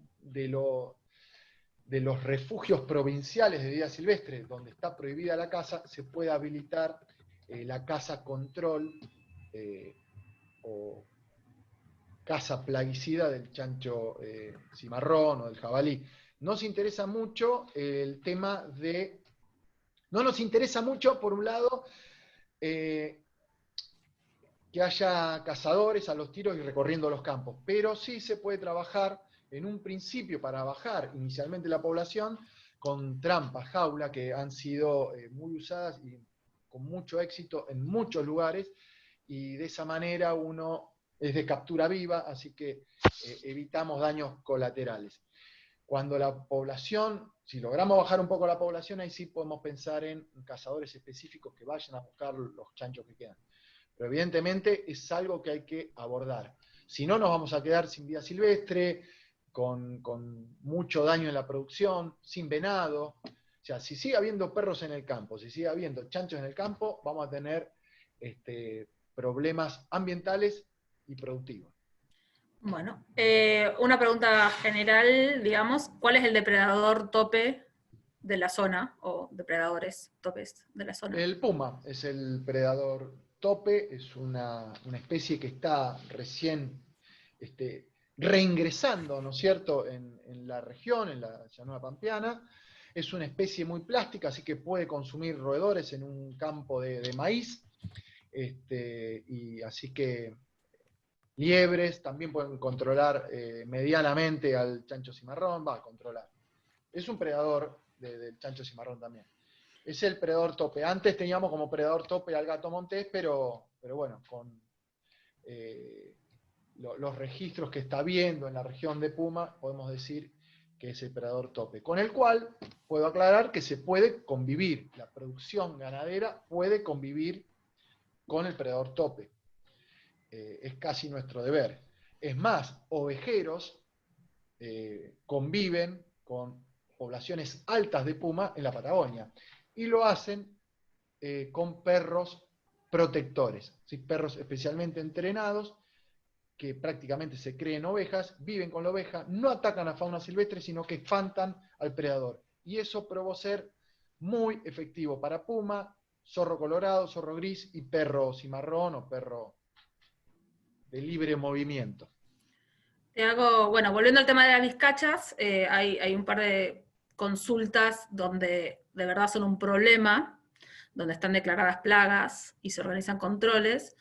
de los refugios provinciales de vida silvestre, donde está prohibida la caza, se puede habilitar la caza control o caza plaguicida del chancho cimarrón o del jabalí. Nos interesa mucho el tema de... No nos interesa mucho, por un lado, que haya cazadores a los tiros y recorriendo los campos, pero sí se puede trabajar en un principio para bajar inicialmente la población con trampas, jaula, que han sido muy usadas y con mucho éxito en muchos lugares, y de esa manera uno es de captura viva, así que evitamos daños colaterales. Cuando la población, si logramos bajar un poco la población, ahí sí podemos pensar en cazadores específicos que vayan a buscar los chanchos que quedan. Pero evidentemente es algo que hay que abordar. Si no, nos vamos a quedar sin vida silvestre, con mucho daño en la producción, sin venado. O sea, si sigue habiendo perros en el campo, si sigue habiendo chanchos en el campo, vamos a tener problemas ambientales y productivos. Bueno, una pregunta general, digamos, ¿cuál es el depredador tope de la zona, o depredadores topes de la zona? El puma es el predador tope, es una especie que está recién reingresando, ¿no es cierto?, en la región, en la llanura pampeana. Es una especie muy plástica, así que puede consumir roedores en un campo de maíz, y así que liebres también pueden controlar medianamente al chancho cimarrón, va a controlar. Es un predador del chancho cimarrón también. Es el predador tope. Antes teníamos como predador tope al gato montés, pero bueno, con los registros que está viendo en la región de Puma, podemos decir que es el predador tope. Con el cual puedo aclarar que se puede convivir, la producción ganadera puede convivir con el predador tope. Es casi nuestro deber. Es más, ovejeros conviven con poblaciones altas de puma en la Patagonia, y lo hacen con perros protectores, ¿sí? Perros especialmente entrenados, que prácticamente se creen ovejas, viven con la oveja, no atacan a fauna silvestre, sino que espantan al predador. Y eso probó ser muy efectivo para puma, zorro colorado, zorro gris y perro cimarrón o perro de libre movimiento. Te hago, bueno, volviendo al tema de las vizcachas, hay un par de consultas donde de verdad son un problema, donde están declaradas plagas y se organizan controles.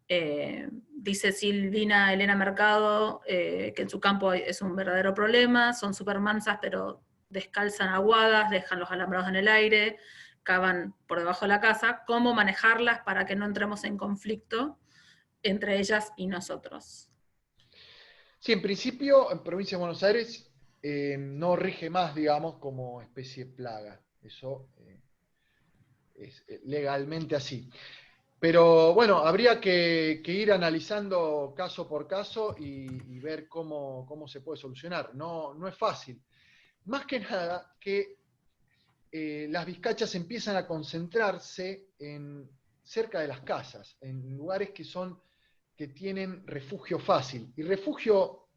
Dice Silvina Elena Mercado que en su campo es un verdadero problema, son súper mansas, pero descalzan aguadas, dejan los alambrados en el aire, cavan por debajo de la casa. ¿Cómo manejarlas para que no entremos en conflicto entre ellas y nosotros? Sí, en principio, en Provincia de Buenos Aires no rige más, digamos, como especie plaga. Eso es legalmente así. Pero bueno, habría que ir analizando caso por caso y ver cómo se puede solucionar. No es fácil. Más que nada que las vizcachas empiezan a concentrarse cerca de las casas, en lugares que tienen refugio fácil. Y refugio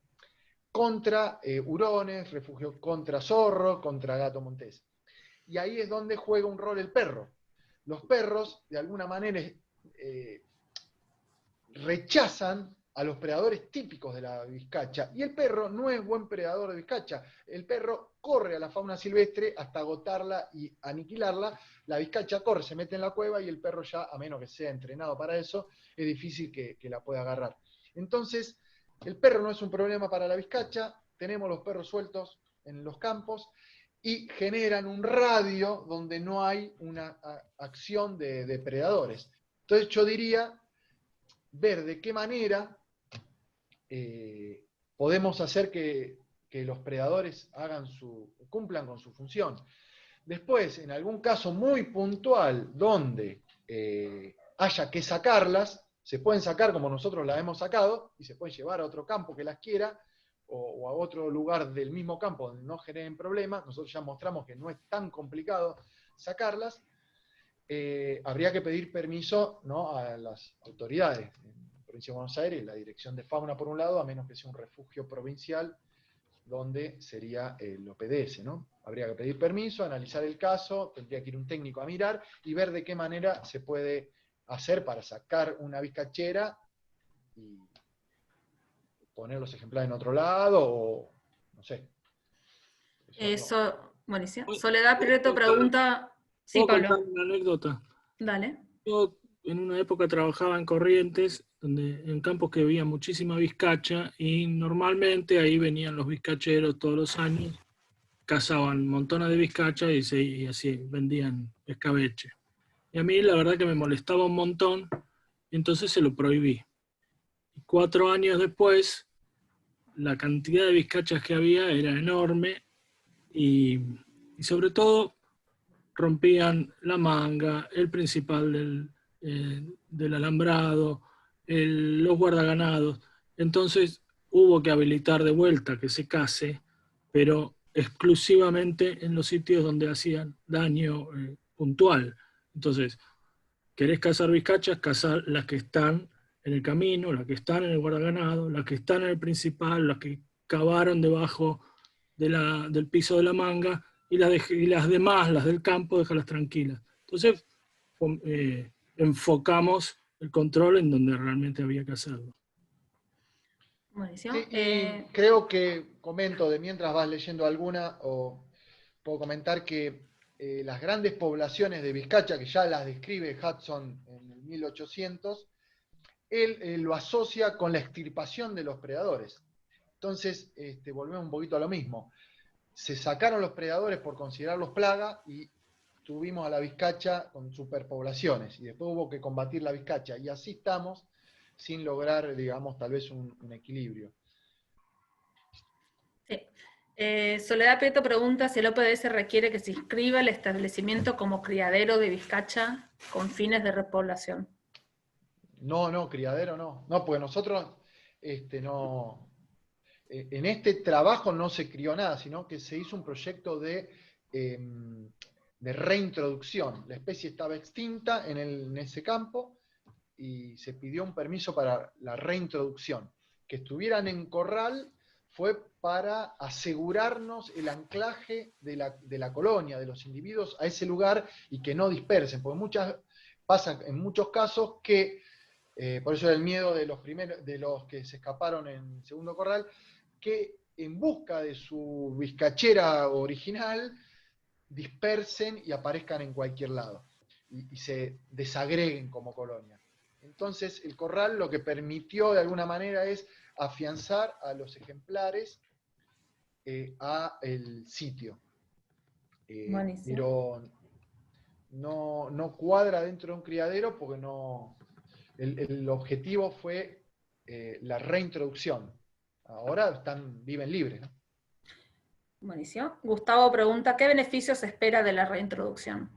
contra hurones, refugio contra zorro, contra gato montés. Y ahí es donde juega un rol el perro. Los perros, de alguna manera, rechazan a los predadores típicos de la vizcacha. Y el perro no es buen predador de vizcacha. El perro corre a la fauna silvestre hasta agotarla y aniquilarla. La vizcacha corre, se mete en la cueva y el perro ya, a menos que sea entrenado para eso, es difícil que la pueda agarrar. Entonces, el perro no es un problema para la vizcacha. Tenemos los perros sueltos en los campos y generan un radio donde no hay una acción de depredadores. Entonces yo diría ver de qué manera podemos hacer que los predadores cumplan con su función. Después, en algún caso muy puntual donde haya que sacarlas, se pueden sacar como nosotros las hemos sacado y se pueden llevar a otro campo que las quiera o a otro lugar del mismo campo donde no generen problemas. Nosotros ya mostramos que no es tan complicado sacarlas. Habría que pedir permiso, ¿no?, a las autoridades. En la Provincia de Buenos Aires, la Dirección de Fauna por un lado, a menos que sea un refugio provincial, donde sería el OPDS, ¿no? Habría que pedir permiso, analizar el caso, tendría que ir un técnico a mirar y ver de qué manera se puede hacer para sacar una vizcachera y poner los ejemplares en otro lado, o no sé. Eso, buenísimo. Soledad Pireto pregunta... Sí, ¿Puedo contar Pablo, una anécdota? dale. Yo en una época trabajaba en Corrientes, en campos que había muchísima vizcacha, y normalmente ahí venían los vizcacheros todos los años, cazaban montones de vizcacha y así vendían escabeche. Y a mí la verdad que me molestaba un montón, y entonces se lo prohibí. Y 4 años después, la cantidad de vizcachas que había era enorme, y sobre todo rompían la manga, el principal del alambrado, los guardaganados. Entonces hubo que habilitar de vuelta que se case, pero exclusivamente en los sitios donde hacían daño puntual. Entonces, querés cazar vizcachas, cazar las que están en el camino, las que están en el guardaganado, las que están en el principal, las que cavaron debajo del piso de la manga, y las demás, las del campo, déjalas tranquilas. Entonces, enfocamos el control en donde realmente había que hacerlo. Buenísimo. Sí, y creo que comento, de mientras vas leyendo alguna, o puedo comentar que las grandes poblaciones de vizcacha, que ya las describe Hudson en el 1800, él lo asocia con la extirpación de los predadores. Entonces, volvemos un poquito a lo mismo. Se sacaron los predadores por considerarlos plaga y tuvimos a la vizcacha con superpoblaciones, y después hubo que combatir la vizcacha, y así estamos sin lograr, digamos, tal vez un equilibrio. Sí. Soledad Prieto pregunta si el OPDS requiere que se inscriba el establecimiento como criadero de vizcacha con fines de repoblación. No, criadero no. No, porque nosotros no... En este trabajo no se crió nada, sino que se hizo un proyecto de reintroducción. La especie estaba extinta en ese campo y se pidió un permiso para la reintroducción. Que estuvieran en corral fue para asegurarnos el anclaje de la colonia, de los individuos a ese lugar, y que no dispersen, porque pasa en muchos casos que, por eso era el miedo de los que se escaparon en segundo corral, que en busca de su vizcachera original dispersen y aparezcan en cualquier lado y se desagreguen como colonia. Entonces el corral lo que permitió de alguna manera es afianzar a los ejemplares a el sitio. Pero no cuadra dentro de un criadero, porque el objetivo fue la reintroducción. Ahora viven libres, ¿no? Buenísimo. Gustavo pregunta, ¿qué beneficios se espera de la reintroducción?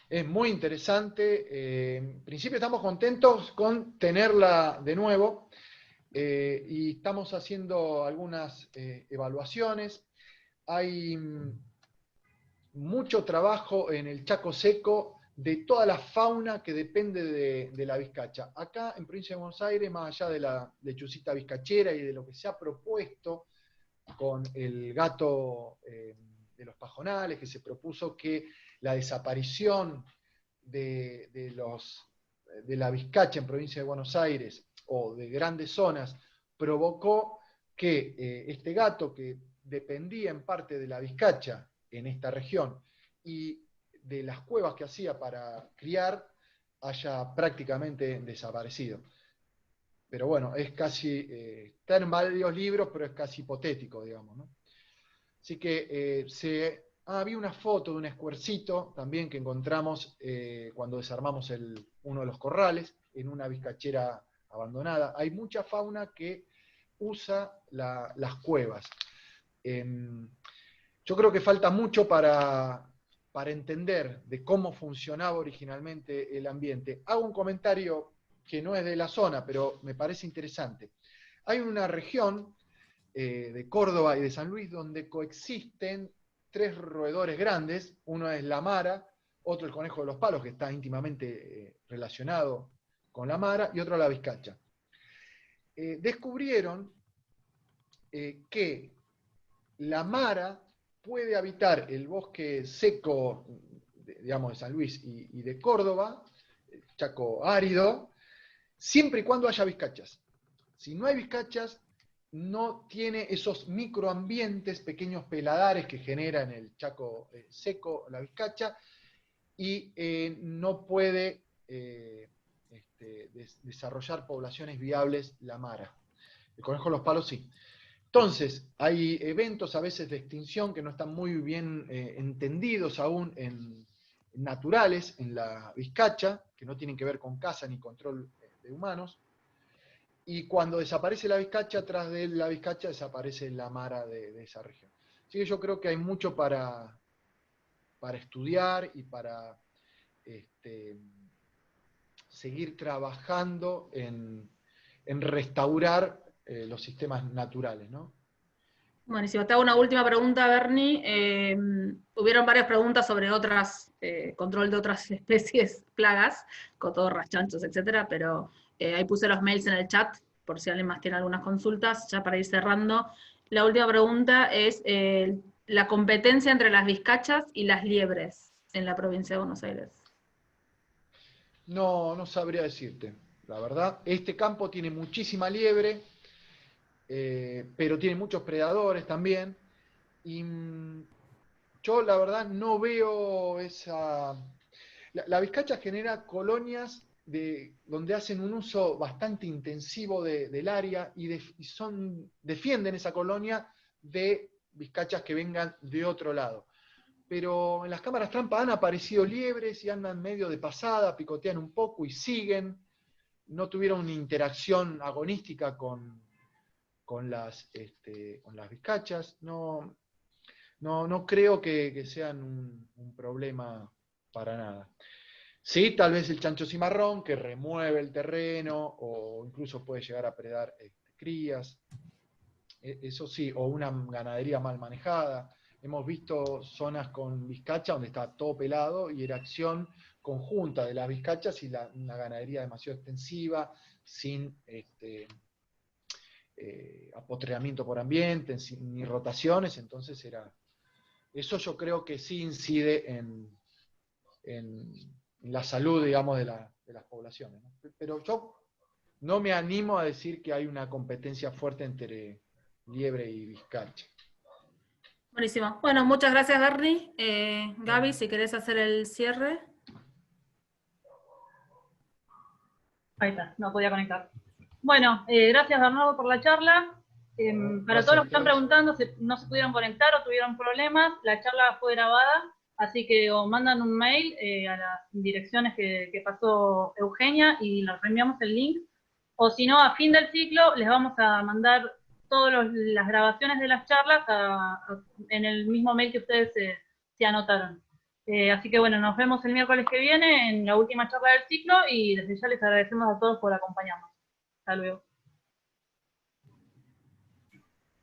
Es muy interesante. En principio estamos contentos con tenerla de nuevo, y estamos haciendo algunas evaluaciones. Hay mucho trabajo en el Chaco Seco de toda la fauna que depende de la vizcacha. Acá en Provincia de Buenos Aires, más allá de la lechucita vizcachera y de lo que se ha propuesto con el gato de los pajonales, que se propuso que la desaparición de la vizcacha en Provincia de Buenos Aires o de grandes zonas provocó que este gato, que dependía en parte de la vizcacha en esta región y de las cuevas que hacía para criar, haya prácticamente desaparecido. Pero bueno, es casi, está en varios libros, pero es casi hipotético, digamos, ¿no? Así que había una foto de un escuercito también que encontramos cuando desarmamos uno de los corrales, en una vizcachera abandonada. Hay mucha fauna que usa las cuevas. Yo creo que falta mucho para entender de cómo funcionaba originalmente el ambiente. Hago un comentario que no es de la zona, pero me parece interesante. Hay una región de Córdoba y de San Luis donde coexisten 3 roedores grandes. Uno es la mara, otro el conejo de los palos, que está íntimamente relacionado con la mara, y otro la vizcacha. Descubrieron que la mara puede habitar el bosque seco, digamos, de San Luis y de Córdoba, Chaco árido, siempre y cuando haya vizcachas. Si no hay vizcachas, no tiene esos microambientes, pequeños peladares que genera en el Chaco seco la vizcacha, y no puede desarrollar poblaciones viables la mara. El conejo de los palos sí. Entonces, hay eventos a veces de extinción que no están muy bien entendidos aún naturales en la vizcacha, que no tienen que ver con caza ni control de humanos. Y cuando desaparece la vizcacha, atrás de la vizcacha desaparece la mara de esa región. Así que yo creo que hay mucho para estudiar y para seguir trabajando en restaurar los sistemas naturales, ¿no? Buenísimo. Te hago una última pregunta, Bernie. Hubieron varias preguntas sobre control de otras especies, plagas, cotorras, chanchos, etcétera, pero ahí puse los mails en el chat, por si alguien más tiene algunas consultas, ya para ir cerrando. La última pregunta es la competencia entre las vizcachas y las liebres en la provincia de Buenos Aires. No sabría decirte, la verdad. Este campo tiene muchísima liebre, pero tiene muchos predadores también, y yo la verdad no veo esa... La vizcacha genera colonias donde hacen un uso bastante intensivo del área y defienden esa colonia de vizcachas que vengan de otro lado. Pero en las cámaras trampa han aparecido liebres y andan medio de pasada, picotean un poco y siguen. No tuvieron una interacción agonística con las vizcachas. No creo que sean un problema para nada. Sí, tal vez el chancho cimarrón, que remueve el terreno, o incluso puede llegar a predar crías. Eso sí, o una ganadería mal manejada. Hemos visto zonas con vizcacha donde está todo pelado y era acción conjunta de las vizcachas y una ganadería demasiado extensiva, sin apotreamiento por ambiente, ni rotaciones, entonces eso yo creo que sí incide en la salud, digamos, de las poblaciones, ¿no? Pero yo no me animo a decir que hay una competencia fuerte entre liebre y vizcacha. Buenísimo. Bueno, muchas gracias, Bernie. Gaby, si querés hacer el cierre. Ahí está, no podía conectar. Bueno, gracias Bernardo por la charla. Para todos los que están preguntando si no se pudieron conectar o tuvieron problemas, la charla fue grabada, así que o mandan un mail a las direcciones que pasó Eugenia y les reenviamos el link, o si no, a fin del ciclo les vamos a mandar todas las grabaciones de las charlas en el mismo mail que ustedes se anotaron. Así que bueno, nos vemos el miércoles que viene en la última charla del ciclo y desde ya les agradecemos a todos por acompañarnos. Hasta luego.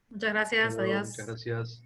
Muchas gracias, adiós. Muchas gracias.